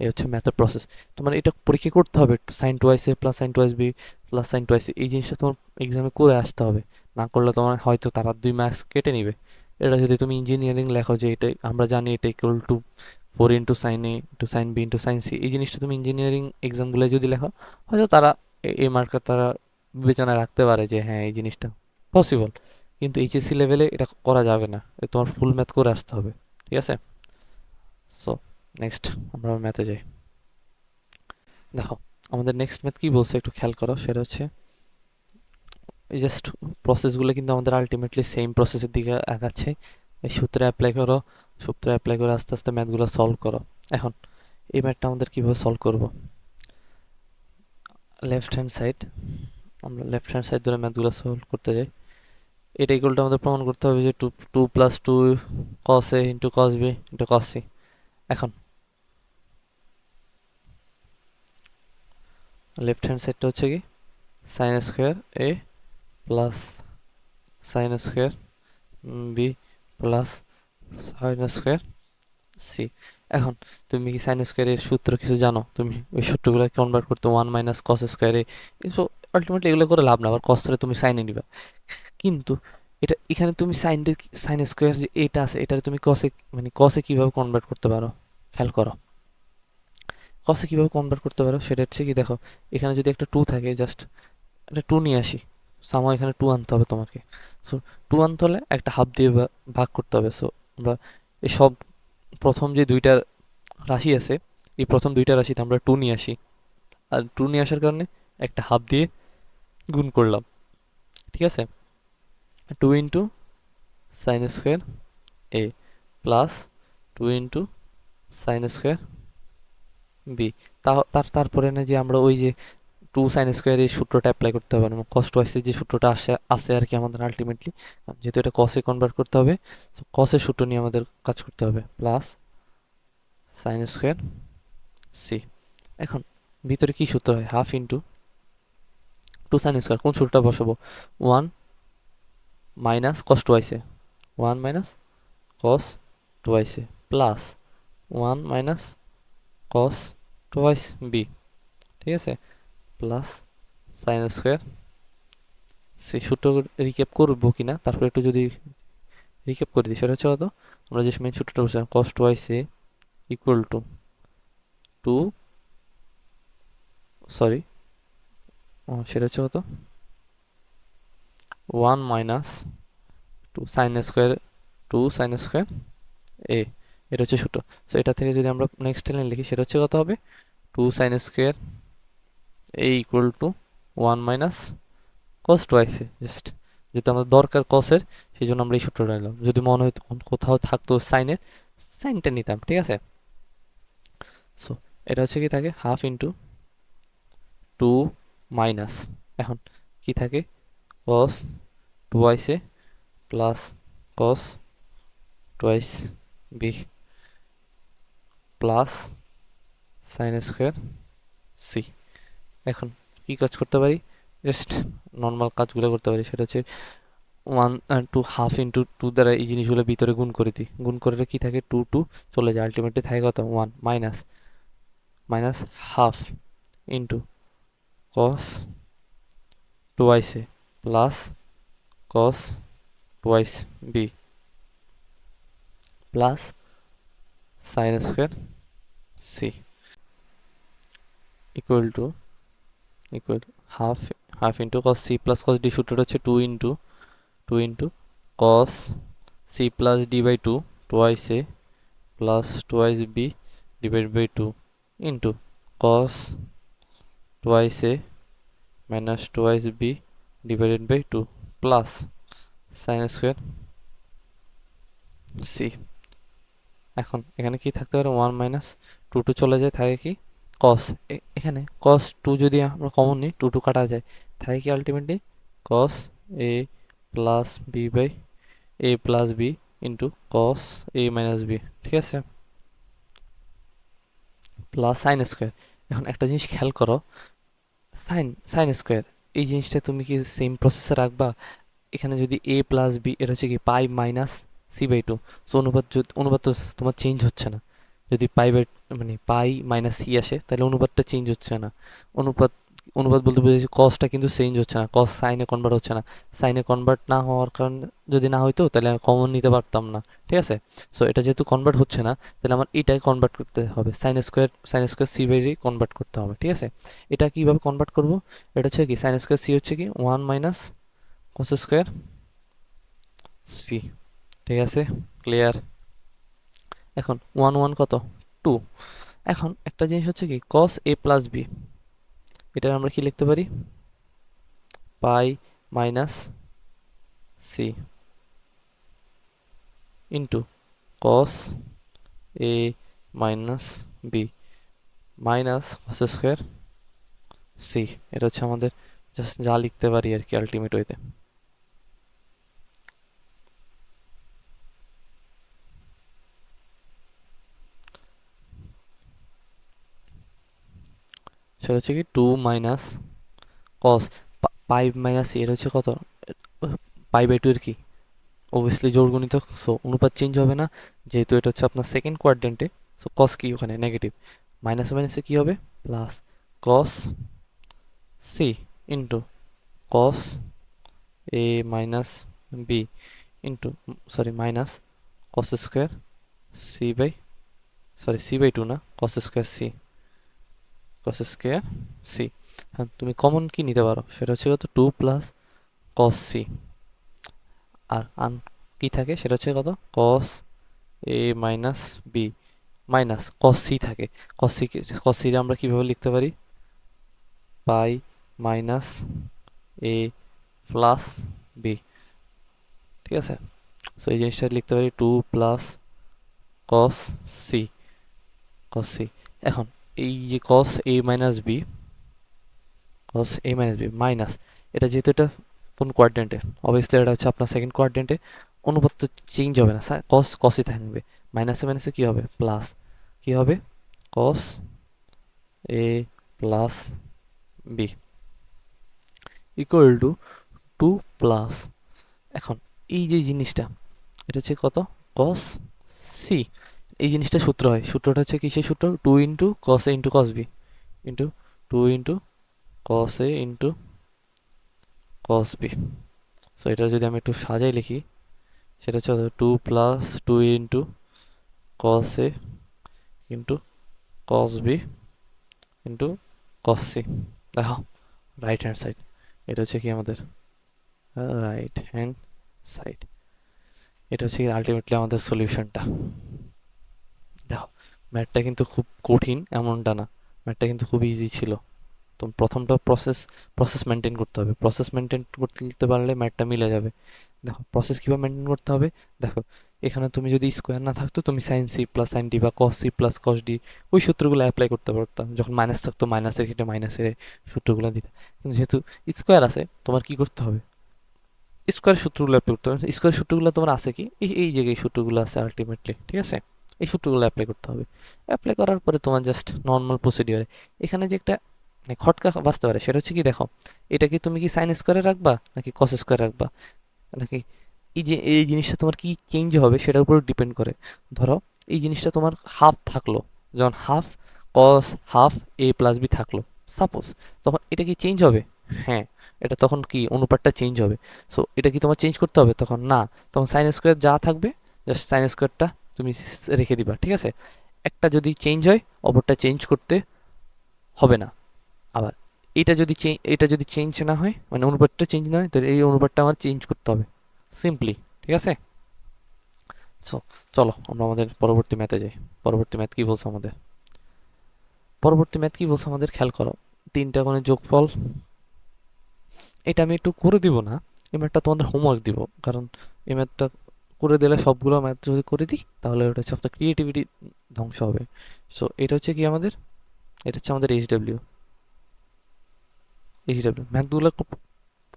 এই হচ্ছে ম্যাথের প্রসেস। তোমার এটা পরীক্ষা করতে হবে, sine twice A plus sine twice B plus sine twice এই জিনিসটা তোমার এক্সামে করে আসতে হবে। না করলে তোমার হয়তো তারা 2 মার্কস কেটে নিবে। এটা যদি তুমি ইঞ্জিনিয়ারিং লেখো যে এটা আমরা জানি এটা equal to 4 sine A into sine B into sine C, এই জিনিসটা তুমি ইঞ্জিনিয়ারিং এক্সামগুলো যদি লেখো, হয়তো তারা এই মার্কার তারা বিবেচনায় রাখতে পারে যে হ্যাঁ এই জিনিসটা পসিবল। কিন্তু এইচএসসি লেভেলে এটা করা যাবে না, তোমার ফুল ম্যাথ করে আসতে হবে। ঠিক আছে? সো নেক্সট আমরা ম্যাথে যাই। দেখো আমাদের নেক্সট ম্যাথ কি বলছে একটু খেয়াল করো, সেটা হচ্ছে এই জাস্ট প্রসেসগুলো কিন্তু আমাদের আলটিমেটলি সেম প্রসেসের দিকে আগাচ্ছে। এই সূত্রে অ্যাপ্লাই করো, সূত্রে অ্যাপ্লাই করে আস্তে আস্তে ম্যাথগুলো সলভ করো। এখন এই ম্যাথটা আমাদের কিভাবে সলভ করব, লেফট হ্যান্ড সাইড, আমরা লেফট হ্যান্ড সাইড ধরে ম্যাথগুলো সলভ করতে যাই। এটা ইকুয়ালটা আমাদের প্রমাণ করতে হবে যে two two plus two cos A into cos B into cos C. এখন লেফট হ্যান্ড সাইডটা হচ্ছে কি sine square A plus sine square B plus sine square C. এখন তুমি কি সাইন স্কোয়ারের সূত্র কিছু জানো? তুমি ওই সূত্রগুলো কনভার্ট করতে 1 - cos স্কোয়ারে, সো আলটিমেটলি এগুলো করে লাভ না, আবার কস ধরে তুমি সাইনে নিবা। কিন্তু এটা এখানে তুমি সাইন স্কোয়ার যে এটা আছে এটা তুমি কসে মানে কসে কিভাবে কনভার্ট করতে পারো খেয়াল করো। কসে কিভাবে কনভার্ট করতে পারো সেটা হচ্ছে কি, দেখো এখানে যদি একটা টু থাকে, জাস্ট একটা টু নিয়ে আসি, সামা এখানে টু আনতে হবে তোমাকে। সো টু আনতে হলে একটা হাফ দিয়ে ভাগ করতে হবে। সো আমরা এই সব প্রথম যে দুইটা রাশি আছে, এই প্রথম দুইটা রাশিতে আমরা টু নিয়ে আসি, আর টু নিয়ে আসার কারণে একটা হাফ দিয়ে গুণ করলাম। ঠিক আছে, two into sine square A plus two into sine square B. তারপরে না যে আমরা ওই যে টু সাইন স্কোয়ার এই সূত্রটা অ্যাপ্লাই করতে হবে, মানে কস টুয়াইসের যে সূত্রটা আসে আর কি আমাদের আলটিমেটলি, যেহেতু এটা কসে কনভার্ট করতে হবে, তো কসের সূত্র নিয়ে আমাদের কাজ করতে হবে, প্লাস সাইন স্কোয়ার সি। এখন ভিতরে কি সূত্র হয়, half into two sine square, কোন সূত্রটা বসাবো, 1 - cos twice A, 1 - cos twice A plus 1 - cos twice B. ঠিক আছে, প্লাস সাইন স্কোয়ার সি। সূত্র রিক্যাপ করবো কিনা তারপর একটু যদি রিক্যাপ করে দিই, সেটা হচ্ছে কত, আমরা যে মেন সূত্রটা বলছিলাম cos twice A equal to two, sorry সেটা হচ্ছে কত, 1 - 2 সাইন স্কোয়ার এ, এটা হচ্ছে সূত্র। সো এটা থেকে যদি আমরা নেক্সট লাইন লিখি, সেটা হচ্ছে কত হবে, 2 sine square A equal two 1 - cos twice A. Just যেহেতু আমাদের দরকার কসের, সেই জন্য আমরা এই সূত্রটা নিলাম। যদি মনে হতো কোথাও থাকতো সাইনের, সাইনটা নিতাম। ঠিক আছে, সো এটা হচ্ছে কি থাকে হাফ ইন্টু টু মাইনাস, এখন কি থাকে cos twice A plus cos twice B plus sine square C. এখন কি কাজ করতে পারি, জাস্ট নর্মাল কাজগুলো করতে পারি, সেটা হচ্ছে 1 টু হাফ ইন্টু টু দ্বারা এই জিনিসগুলো ভিতরে গুণ করে দিই, গুণ করে কি থাকে টু টু চলে যায়, আলটিমেটলি থাকে কত 1 minus minus half into cos twice A plus cos twice B plus sine square C equal to half half into cos C plus cos D. সূত্রটা হচ্ছে two into cos C plus D by two twice A plus twice B divide by two into cos twice A minus twice B divided by two plus sine square C. এখন এখানে কি থাকতে পারে, 1 minus two two চলে যায়, থাকে কি কস। এখানে কস টু যদি আমরা কমন নিই, টু টু কাটা যায়, থাকে কি ultimately cos A plus B by A plus B into cos A minus B, ঠিক আছে, প্লাস সাইন স্কোয়ার। এখন একটা জিনিস খেয়াল করো, সাইন সাইন স্কোয়ার এই জিনিসটা তুমি কি সেম প্রসেসে রাখবা? এখানে যদি এ প্লাস বি, এটা হচ্ছে কি pi minus C by two. So অনুপাত অনুপাত তো তোমার চেঞ্জ হচ্ছে না। যদি পাই বাই মানে পাই মাইনাস সি আসে তাহলে অনুপাতটা চেঞ্জ হচ্ছে না। অনুপাত অনুপাত বলতে বুঝেছি কসটা কিন্তু চেঞ্জ হচ্ছে না, কস সাইনে কনভার্ট হচ্ছে না। সাইনে কনভার্ট না হওয়ার কারণে, যদি না হইতো তাহলে আমি কমন নিতে পারতাম না, ঠিক আছে। সো এটা যেহেতু কনভার্ট হচ্ছে না, তাহলে আমার এটাই কনভার্ট করতে হবে, sine square C by convert করতে হবে, ঠিক আছে। এটা কিভাবে কনভার্ট করব? এটা হচ্ছে কি সাইন স্কোয়ার সি হচ্ছে কি 1 মাইনাস কস স্কোয়ার সি, ঠিক আছে, ক্লিয়ার। এখন ওয়ান ওয়ান কত, টু। এখন একটা জিনিস হচ্ছে কি কস এ প্লাস বি, এটা আমরা কি লিখতে পারি, pi minus C into cos A minus B minus cos square C. এটা হচ্ছে আমাদের জাস্ট যা লিখতে পারি আর কি আলটিমেট ওয়েতে। সেটা হচ্ছে কি টু মাইনাস কস পাই মাইনাস সি, এটা হচ্ছে কত, পাই বাই টু এর কি অবভিয়াসলি জোড়গুণিতক, সো অনুপাত চেঞ্জ হবে না, যেহেতু এটা হচ্ছে আপনার সেকেন্ড কোয়াড্রেন্টে। সো কস কি ওখানে নেগেটিভ, মাইনাসে মাইনাসে কি হবে plus cos C into cos A minus B into, sorry minus cos square C by, sorry C by two না, কস স্কোয়ার সি। হ্যাঁ তুমি কমন কি নিতে পারো, সেটা হচ্ছে কত টু প্লাস কস সি, আর কি থাকে সেটা হচ্ছে কত cos A minus B minus cos C থাকে। কস সি আমরা কিভাবে লিখতে পারি, pi minus A plus B, ঠিক আছে। সো এই জিনিসটা লিখতে পারি two plus cos C, cos C. এখন এই যে cos A minus B minus, এটা যেহেতু এটা কোন কোয়াড্রেন্টে, অবভিয়াসলি এটা হচ্ছে আপনার সেকেন্ড কোয়াড্রেন্টে, অনুপাত তো চেঞ্জ হবে না, কসই থাকবে, মাইনাসে মাইনাসে কি হবে প্লাস, কি হবে cos A plus B equal to two plus, এখন এই যে জিনিসটা, এটা হচ্ছে কত কস সি, এই জিনিসটা সূত্র হয়, সূত্রটা হচ্ছে কিসের সূত্র, two into cos A into cos B into two into cos A into cos B. So এটা যদি আমি একটু সাজাই লিখি, সেটা হচ্ছে two plus two into cos A into cos B into cos C. দেখো রাইট হ্যান্ড সাইড, এটা হচ্ছে কি আমাদের রাইট হ্যান্ড সাইড, এটা হচ্ছে আলটিমেটলি আমাদের সলিউশনটা। দেখো ম্যাথটা কিন্তু খুব কঠিন এমনটা না, ম্যাথটা কিন্তু খুব ইজি ছিল। তো প্রথমটা প্রসেস মেনটেন করতে হবে, প্রসেস মেনটেন করতে পারলে ম্যাথটা মিলে যাবে। দেখো প্রসেস কীভাবে মেনটেন করতে হবে, দেখো এখানে তুমি যদি স্কোয়ার না থাকতো, তুমি sine C plus sine D বা cos C plus cos D ওই সূত্রগুলো অ্যাপ্লাই করতে পারতাম, যখন মাইনাস থাকতো মাইনাসের ক্ষেত্রে মাইনাসের সূত্রগুলো দিতে। কিন্তু যেহেতু স্কোয়ার আছে, তোমার কি করতে হবে, স্কোয়ার সূত্রগুলো অ্যাপ্লাই করতে হবে। স্কোয়ার সূত্রগুলো তোমার আছে কি, এই জায়গায় সূত্রগুলো আছে আলটিমেটলি, ঠিক আছে। এই সূত্রগুলো অ্যাপ্লাই করতে হবে, অ্যাপ্লাই করার পরে তোমার জাস্ট নর্মাল প্রসিডিওরে এখানে যে একটা মানে খটকা বাঁচতে পারে, সেটা হচ্ছে কি দেখো, এটা কি তুমি কি সাইন স্কোয়ারে রাখবা নাকি কস স্কোয়ারে রাখবা, নাকি এই যে এই জিনিসটা তোমার কি চেঞ্জ হবে সেটার উপর ডিপেন্ড করে। ধরো এই জিনিসটা তোমার হাফ থাকলো, যখন হাফ কস হাফ এ প্লাস বি থাকলো সাপোজ, তখন এটা কি চেঞ্জ হবে, হ্যাঁ এটা তখন কি অনুপাতটা চেঞ্জ হবে। সো এটা কি তোমার চেঞ্জ করতে হবে, তখন না, তখন সাইন স্কোয়ার যা থাকবে জাস্ট সাইন স্কোয়ারটা তুমি রেখে দিবা, ঠিক আছে। একটা যদি চেঞ্জ হয় অপরটা চেঞ্জ করতে হবে না। আবার এটা যদি চেঞ্জ না হয়, মানে অনুপাতটা চেঞ্জ না হয়, তাহলে এই অনুপাতটা আমার চেঞ্জ করতে হবে সিম্পলি, ঠিক আছে। সো চলো আমরা আমাদের পরবর্তী ম্যাথে যাই। পরবর্তী ম্যাথ কি বলছে আমাদের, খেয়াল করো, তিনটা কোণের যোগফল। এটা আমি একটু করে দিব না, এই ম্যাথটা তোমাদের হোমওয়ার্ক দিব, কারণ এই ম্যাথটা করে দিলে সবগুলো ম্যাথ যদি করে দিই তাহলে ওটা হচ্ছে আপনার ক্রিয়েটিভিটি ধ্বংস হবে। সো এটা হচ্ছে কি আমাদের, এটা হচ্ছে আমাদের এইচডাব্লিউ ম্যাথগুলো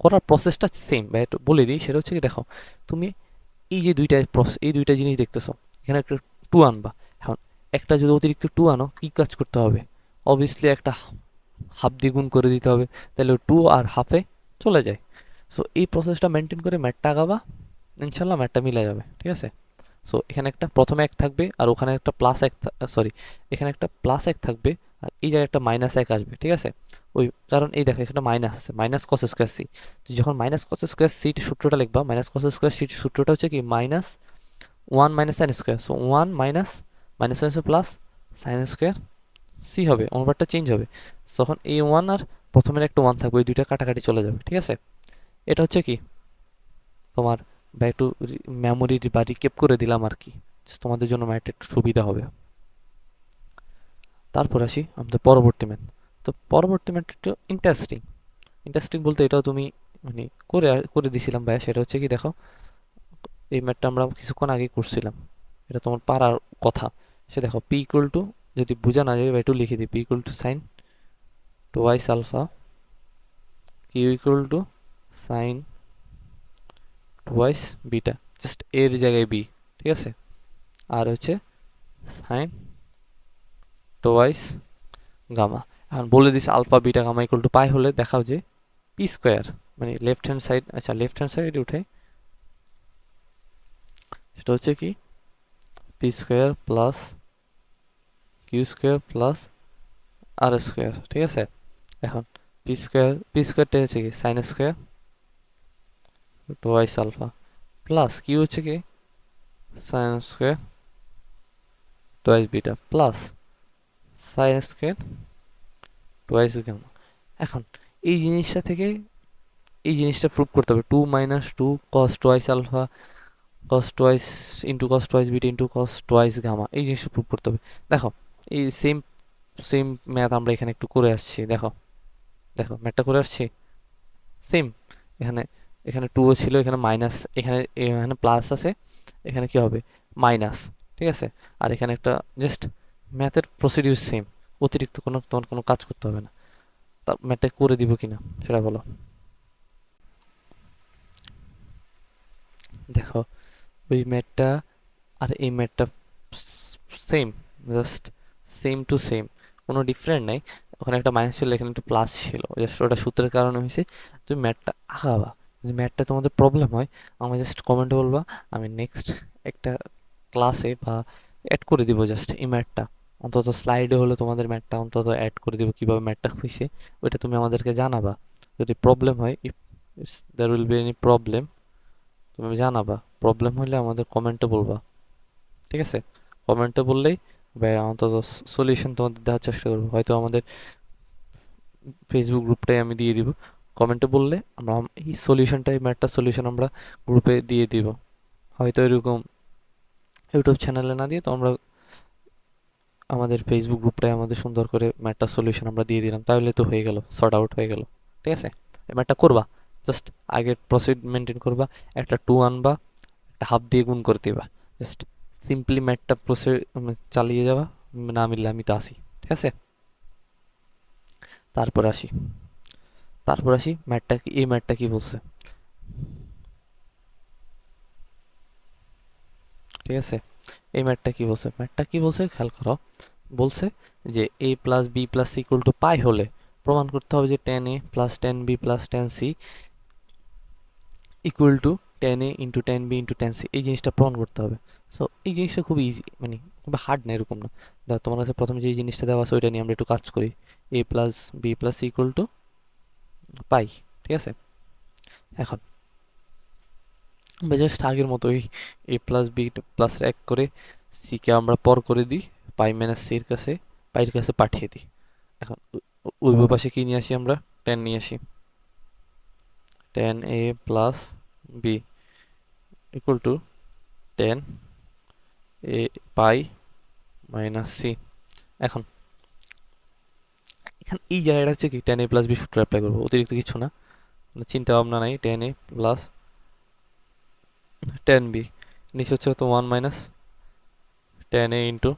করার প্রসেসটা সেম বা একটু বলে দিই। সেটা হচ্ছে কি, দেখো তুমি এই যে এই দুইটা জিনিস দেখতেছো, এখানে একটা টু আনবা। এখন একটা যদি অতিরিক্ত টু আনো, কি কাজ করতে হবে? অবভিয়াসলি একটা হাফ দিয়ে গুণ করে দিতে হবে, তাহলে টু আর হাফে চলে যায়। সো এই প্রসেসটা মেনটেন করে ম্যাথটা আগাবা, ইনশাল্লাহ ম্যাথটা মিলে যাবে, ঠিক আছে? সো এখানে একটা প্রথমে এক থাকবে, আর ওখানে একটা প্লাস এক, সরি, এখানে একটা প্লাস এক থাকবে, আর এই জায়গায় একটা মাইনাস এক আসবে, ঠিক আছে? ওই কারণ এই দেখো এখানে মাইনাস আছে, মাইনাস কস স্কোয়ার সি। তো যখন মাইনাস কস স্কোয়ার সি সূত্রটা লিখবা, মাইনাস কস স্কোয়ার সি সূত্রটা হচ্ছে কি, minus one minus sine square. So one minus minus sine square plus sine square C হবে, অনুপাতটা চেঞ্জ হবে। তখন এই ওয়ান আর প্রথমের একটা ওয়ান থাকবে, ওই দুইটা কাটাকাটি চলে যাবে, ঠিক আছে? এটা হচ্ছে কি তোমার, বা একটু মেমোরি বা রিকেপ করে দিলাম আর কি, তোমাদের জন্য ম্যাথ একটু সুবিধা হবে। তারপর আসি আমাদের পরবর্তী ম্যাথ। তো পরবর্তী ম্যাথ একটু ইন্টারেস্টিং। ইন্টারেস্টিং বলতে এটাও তুমি মানে করে করে দিছিলাম ভাইয়া। সেটা হচ্ছে কি, দেখো এই ম্যাথটা আমরা কিছুক্ষণ আগে করছিলাম, এটা তোমার পারার কথা। সে দেখো পি ইকুয়াল টু, যদি বোঝা না যায় বা একটু লিখে দিই, P equal to sine twice alpha, Q equal to sine twice beta, just এর জায়গায় বি, ঠিক আছে? আর হচ্ছে সাইন টোয়াইস গামা। এখন বলে this alpha beta gamma equal to pi হলে দেখাও যে পি স্কোয়ার, মানে লেফট হ্যান্ড সাইড, আচ্ছা লেফট হ্যান্ড সাইডে উঠে, সেটা হচ্ছে কি P square plus Q square plus R square, ঠিক আছে? এখন পি স্কোয়ারটা হচ্ছে কি sine square twice alpha, plus Q হচ্ছে কি sine square twice beta, plus sine square twice gamma. এখন এই জিনিসটা থেকে এই জিনিসটা প্রুভ করতে হবে, two minus two cos twice alpha cos twice into cos twice beta into cos twice gamma, এই জিনিসটা প্রুভ করতে হবে। দেখো এই সেম সেম ম্যাথ আমরা এখানে একটু করে আসছি, দেখো দেখো ম্যাথটা করে আসছি সেম। এখানে এখানে টুও ছিল, এখানে মাইনাস, এখানে এখানে প্লাস আছে, এখানে কি হবে মাইনাস, ঠিক আছে? আর এখানে একটা জাস্ট ম্যাথের প্রসিডিউর সেম, অতিরিক্ত কোনো তোমার কোনো কাজ করতে হবে না। তা ম্যাথটা করে দিব কিনা সেটা বলো। দেখো ওই ম্যাথটা আর এই ম্যাথটা same, just same to same, কোনো ডিফারেন্ট নাই। ওখানে একটা মাইনাস ছিল, এখানে একটা প্লাস ছিল, জাস্ট ওটা সূত্রের কারণে হয়েছে। তুমি ম্যাথটা আগাবা, যদি ম্যাথটা তোমাদের প্রবলেম হয় আমাকে জাস্ট কমেন্টে বলবা, আমি নেক্সট একটা ক্লাসে বা অ্যাড করে দিব জাস্ট এই ম্যাথটা, অন্তত স্লাইডে হলে তোমাদের ম্যাথটা অন্তত অ্যাড করে দিব কীভাবে ম্যাথটা হয়েছে, ওইটা তুমি আমাদেরকে জানাবা। যদি প্রবলেম হয়, if there will be any problem, তুমি জানাবা। প্রবলেম হলে আমাদের কমেন্টে বলবা, ঠিক আছে? কমেন্টে বললেই বা অন্তত সলিউশন তোমাদের দেওয়ার চেষ্টা করবো, হয়তো আমাদের ফেসবুক গ্রুপটাই আমি দিয়ে দিব। কমেন্টে বললে আমরা এই সলিউশনটাই, ম্যাথটার সলিউশন আমরা গ্রুপে দিয়ে দিব। হয়তো এরকম ইউটিউব চ্যানেলে না দিয়ে তো আমরা আমাদের ফেসবুক গ্রুপটায় আমাদের সুন্দর করে ম্যাথটার সলিউশন আমরা দিয়ে দিলাম, তাহলে তো হয়ে গেল, সর্ট আউট হয়ে গেল, ঠিক আছে? এই ম্যাথটা করবা, জাস্ট আগের প্রসিড মেনটেন করবা, একটা টু আনবা, একটা হাফ দিয়ে গুণ করে দিবা, জাস্ট সিম্পলি ম্যাথটা প্রসিড চালিয়ে যাবা, না মিললে আমি তো আসি, ঠিক আছে? তারপর আসি, ম্যাথটা কি, এই ম্যাথটা কি বলছে, ঠিক আছে? এই ম্যাথটা কি বলছে, খেয়াল করো। বলছে যে A plus B plus C equal to pi হলে প্রমাণ করতে হবে যে tan A plus tan B plus tan C equal to tan A into tan B into tan C, এই জিনিসটা প্রমাণ করতে হবে। সো এই জিনিসটা খুব ইজি, মানে খুব হার্ড না এরকম না। দেখো তোমার কাছে প্রথমে যে জিনিসটা দেওয়া আছে ওইটা নিয়ে আমরা একটু কাজ করি। A plus B plus C equal to pi, ঠিক আছে? এখন আমরা জাস্ট আগের মতোই এ প্লাস বি প্লাস এক করে সিকে আমরা পর করে দিই, পাই মাইনাস সির কাছে, পাইয়ের কাছে পাঠিয়ে দিই। এখন ওই পাশে কি নিয়ে আসি আমরা, টেন নিয়ে আসি, tan A plus B equal to tan A pi minus C. এখন এখানে এই জায়গাটা হচ্ছে কি, টেন এ প্লাস বি সূত্র অ্যাপ্লাই করবো, অতিরিক্ত কিছু না, চিন্তা ভাবনা নাই। Tan A plus tan B, নিচে হচ্ছে কত 1 মাইনাস টেন এ ইন্টু,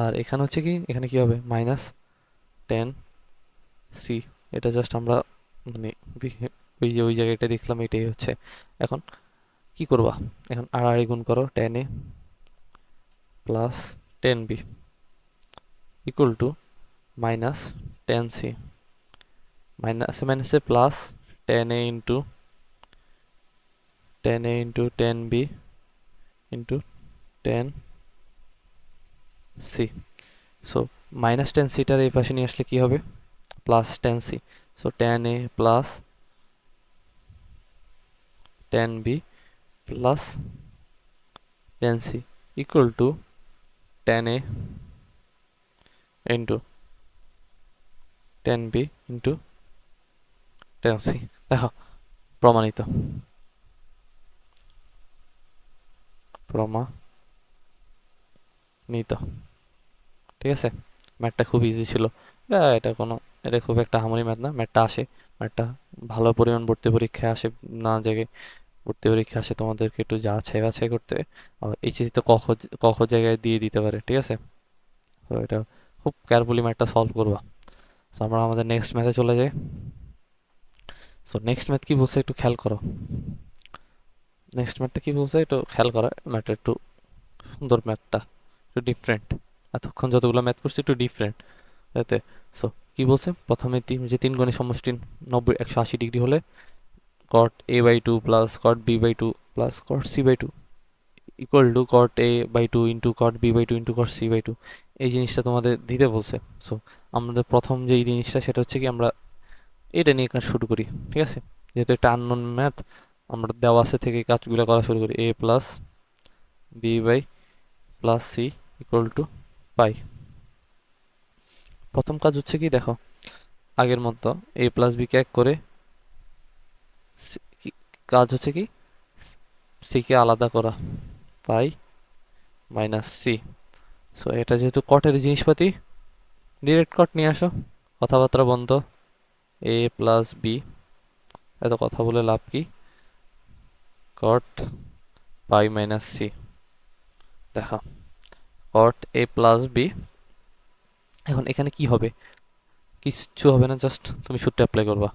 আর এখানে হচ্ছে কি, এখানে কি হবে মাইনাস টেন সি। এটা জাস্ট আমরা মানে ওই যে ওই জায়গাটা দেখলাম এটাই হচ্ছে। এখন কি করবা, এখন আর গুণ করো tan A plus tan B equal to minus tan C, মাইনাসে মাইনাসে plus tan A into tan B into tan C. So minus tan সিটার এই পাশে নিয়ে আসলে কি হবে, plus tan C. So tan A plus tan B plus tan C equal to tan A into tan B into tan C. দেখো প্রমাণিত, প্রমাণিত। ঠিক আছে, ম্যাথটা খুব ইজি ছিল। এটা কোনো, এটা খুব একটা হামারি ম্যাথ না, ম্যাথটা আসে, ম্যাথটা ভালো পরিমাণ ভর্তি পরীক্ষায় আসে। না জায়গায় ভর্তি পরীক্ষা আসে তোমাদেরকে একটু যাচাই বাছাই করতে, আর এইচএসসি তো ক খ জায়গায় দিয়ে দিতে পারে। ঠিক আছে, তো এটা খুব কেয়ারফুলি ম্যাথটা সলভ করবা। সো আমরা আমাদের নেক্সট ম্যাথে চলে যাই। সো নেক্সট ম্যাথ কি বলছে একটু খেয়াল করো, নেক্সট ম্যাথটা কি বলছে একটু খেয়াল করো। ম্যাথটা একটু সুন্দর, ম্যাথটা একটু ডিফারেন্ট, এতক্ষণ যতগুলো ম্যাথ করছি একটু ডিফারেন্ট এতে। সো কি বলছে, প্রথমে যে তিন গণের সমষ্টি 90 180 ডিগ্রি হলে cot a by two plus cot b by two plus cot c by two equal to cot a by two into cot b by two into cot c by two. এই জিনিসটা তোমাদের দিতে বলছে। So আমাদের প্রথম যে জিনিসটা সেটা হচ্ছে কি, আমরা এটা নিয়ে কাজ শুরু করি। ঠিক আছে, যেহেতু একটা আননোন ম্যাথ, আমরা দেওয়া আছে থেকে কাজগুলো করা শুরু করি। a plus B by plus C equal to pi. প্রথম কাজ হচ্ছে কি, দেখো আগের মতো a প্লাস বিকে এক করে, কাজ হচ্ছে কি সিকে আলাদা করা, পাই মাইনাস সি। সো এটা যেহেতু কটের জিনিসপাতি, ডিরেক্ট কট নিয়ে আসো, কথাবার্তা বন্ধ। এ প্লাস বি, এত কথা বলে লাভ কি, কট পাই মাইনাস সি। দেখো কট এ প্লাস বি, এখন এখানে কি হবে, কিচ্ছু হবে না, জাস্ট তুমি সূত্র অ্যাপ্লাই করবা,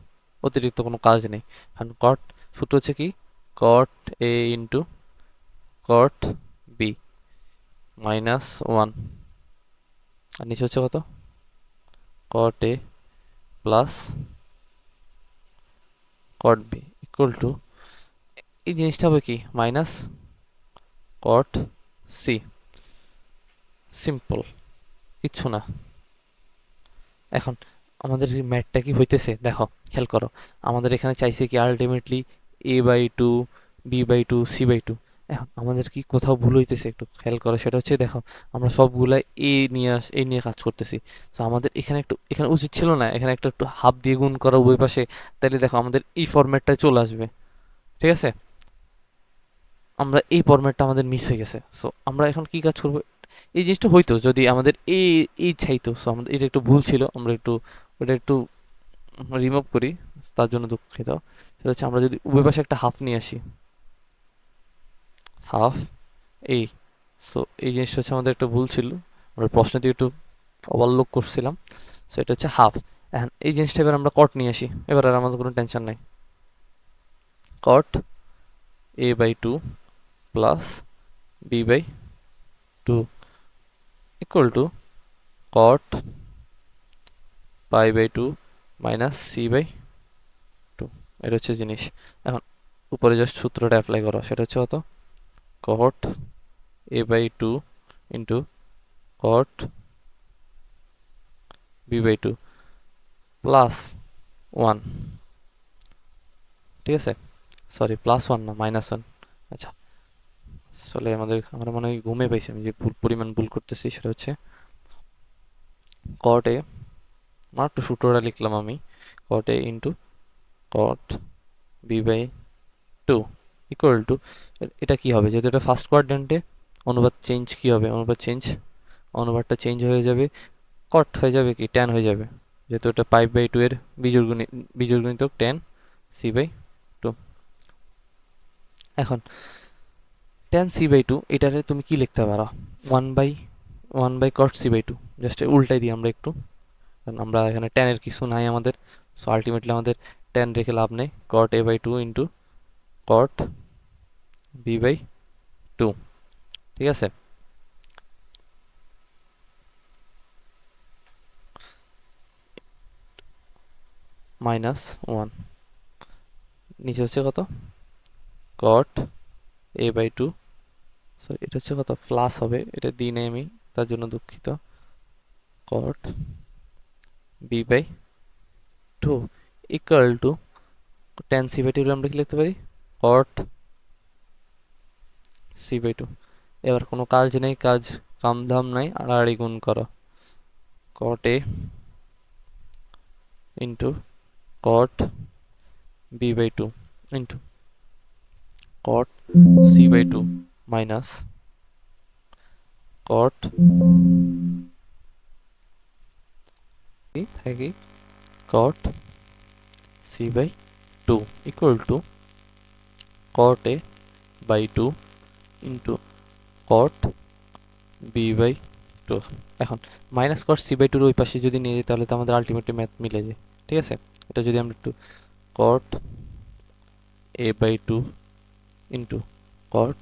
অতিরিক্ত কোনো কাজ নেই। এখন কট সূত্র হচ্ছে কি, cot A into cot B minus one, আর নিচে হচ্ছে কত, cot A plus cot B equal to, এই জিনিসটা হবে কি মাইনাস কট সি। সিম্পল, কিচ্ছু না। এখন আমাদের ম্যাথটা কি হইতেছে দেখো, খেয়াল করো। আমাদের এখানে চাইছে কি ultimately a by two, B by two, C by two. এখন আমাদের কি কোথাও ভুল হইতেছে একটু খেয়াল করো, সেটা হচ্ছে দেখো আমরা সবগুলা এ নিয়ে কাজ করতেছি। তো আমাদের এখানে একটু, এখানে উচিত ছিল না এখানে একটা একটু হাফ দিয়ে গুণ করা উভয় পাশে, তাহলে দেখো আমাদের এই ফরম্যাটটায় চলে আসবে। ঠিক আছে, আমরা এই ফরম্যাটটা আমাদের মিস হয়ে গেছে। সো আমরা এখন কি কাজ করবো, এই জিনিসটা হইতো যদি আমাদের এই চাইতো। সো আমাদের এটা একটু ভুল ছিল, আমরা একটু ওটা একটু রিমুভ করি, তার জন্য দুঃখিত। সেটা হচ্ছে আমরা যদি উভয় পাশে একটা হাফ নিয়ে আসি, হাফ এই। সো এই জিনিসটা হচ্ছে আমাদের একটা ভুল ছিল, আমরা প্রশ্ন দিয়ে একটু ওভারলুক করছিলাম। সো এটা হচ্ছে হাফ। এখন এই জিনিসটা এবার আমরা কট নিয়ে আসি, এবার আর আমাদের কোনো টেনশন নাই। Cot A by two plus B by two equal to cot pi by two minus C by two. এটা হচ্ছে জিনিস। এখন উপরে জাস্ট সূত্রটা অ্যাপ্লাই করো, সেটা হচ্ছে কত, cot A by two into cot B by two plus one. ঠিক আছে, সরি প্লাস ওয়ান না, মাইনাস ওয়ান। আচ্ছা, আসলে আমরা মনে হয় ঘুমে পাইছি, আমি যে ভুল পরিমাণ ভুল করতেছি সেটা হচ্ছে কট এ, আমার একটু সূত্রটা লিখলাম আমি, cot A into cot B by two equal to, এটা কি হবে, যেহেতু এটা ফার্স্ট কোয়াড্রেন্টে, অনুপাত চেঞ্জ কি হবে, অনুপাত চেঞ্জ, অনুপাতটা চেঞ্জ হয়ে যাবে, কট হয়ে যাবে কি ট্যান হয়ে যাবে। যেহেতু এটা 5/2 এর বিজোড় গুণিতক tan c/2। এখন tan c/2 এটারে তুমি কি লিখতে পারো? 1/1 cot c/2, জাস্ট উল্টাই দিই আমরা একটু, কারণ আমরা এখানে tan এর কিছু নাই আমাদের। সো আলটিমেটলি আমাদের tan রেখে লাভ নেই, cot a/2 into cot b/2। ঠিক আছে, -1, নিচে হচ্ছে কত? cot a/2, সরি এটা হচ্ছে কত, প্লাস হবে, এটা দিই নাই আমি, তার জন্য দুঃখিত। cot b/2 equal to tan c/2 আমরা কি লিখতে পারি? cot c/2। এবার কোনো কাজ নেই, কাম ধাম নাই, আড়াআড়ি গুণ করো। cot a into cot b/2 into cot c/2 minus cot থাকে cot c/2 equal to cot a/2 into cot b/2। এখন মাইনাস cot c/2 ওই পাশে যদি নিয়ে যাই তাহলে তো আমাদের আলটিমেটলি ম্যাথ মিলে যায়। ঠিক আছে, এটা যদি আমরা একটু cot a/2 into cot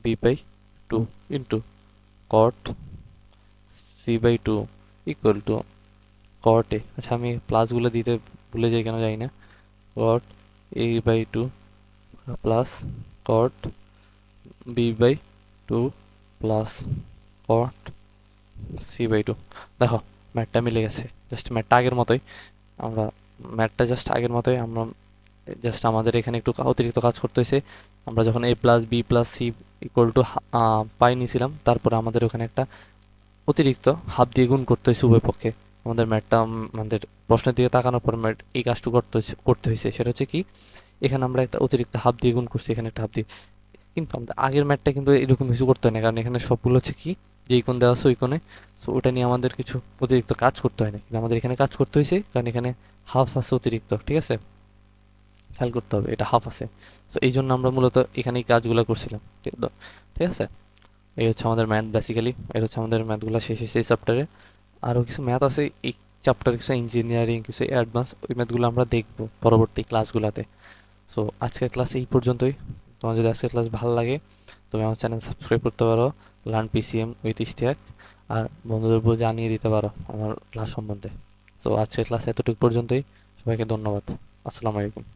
b/2 into cot c/2 equal to cot a, আচ্ছা আমি প্লাসগুলো দিতে ভুলে যাই কেন জানি না, cot a/2 plus cot b/2 plus cot c/2। দেখো ম্যাথটা মিলে গেছে, জাস্ট ম্যাথটা আগের মতোই, আমরা আমরা জাস্ট আমাদের এখানে একটু অতিরিক্ত কাজ করতে হয়েছে। আমরা যখন a plus B plus C equal to pi নিয়েছিলাম, তারপরে আমাদের ওখানে একটা অতিরিক্ত হাফ দিয়ে গুণ করতে হয়েছে উভয় পক্ষে। আমাদের ম্যাথটা আমাদের প্রশ্নের দিকে তাকানোর পর ম্যাথ এই কাজটুকু করতে হয়েছে, সেটা হচ্ছে কি, এখানে আমরা একটা অতিরিক্ত হাফ দিয়ে গুণ করছি, এখানে একটা হাফ দিয়ে। কিন্তু আমাদের আগের ম্যাথটা কিন্তু এরকম কিছু করতে হয় না, কারণ এখানে সবগুলো হচ্ছে কি, যেই কোণ দেওয়া আছে ওই কোণে। সো ওটা নিয়ে আমাদের কিছু অতিরিক্ত কাজ করতে হয় না, কিন্তু আমাদের এখানে কাজ করতে হয়েছে কারণ এখানে হাফ আছে অতিরিক্ত। ঠিক আছে, খেয়াল করতে হবে এটা হাফ আছে। সো এই জন্য আমরা মূলত এখানে এই কাজগুলো করছিলাম। ঠিক আছে, এই হচ্ছে আমাদের ম্যাথ বেসিক্যালি, এটা হচ্ছে আমাদের ম্যাথগুলো শেষ হয়েছে এই চ্যাপ্টারে। আরও কিছু ম্যাথ আছে এই চ্যাপ্টারে, কিছু ইঞ্জিনিয়ারিং, কিছু অ্যাডভান্স, ওই ম্যাথগুলো আমরা দেখব পরবর্তী ক্লাসগুলোতে। সো আজকের ক্লাস এই পর্যন্তই। তোমার যদি আজকের ক্লাস ভালো লাগে তুমি আমার চ্যানেল সাবস্ক্রাইব করতে পারো, লার্ন পিসিএম উইথ ইশতিয়াক, আর বন্ধুদের উপর জানিয়ে দিতে পারো আমার ক্লাস সম্বন্ধে। সো আজকের ক্লাস এতটুকু পর্যন্তই, সবাইকে ধন্যবাদ। আসসালামু আলাইকুম।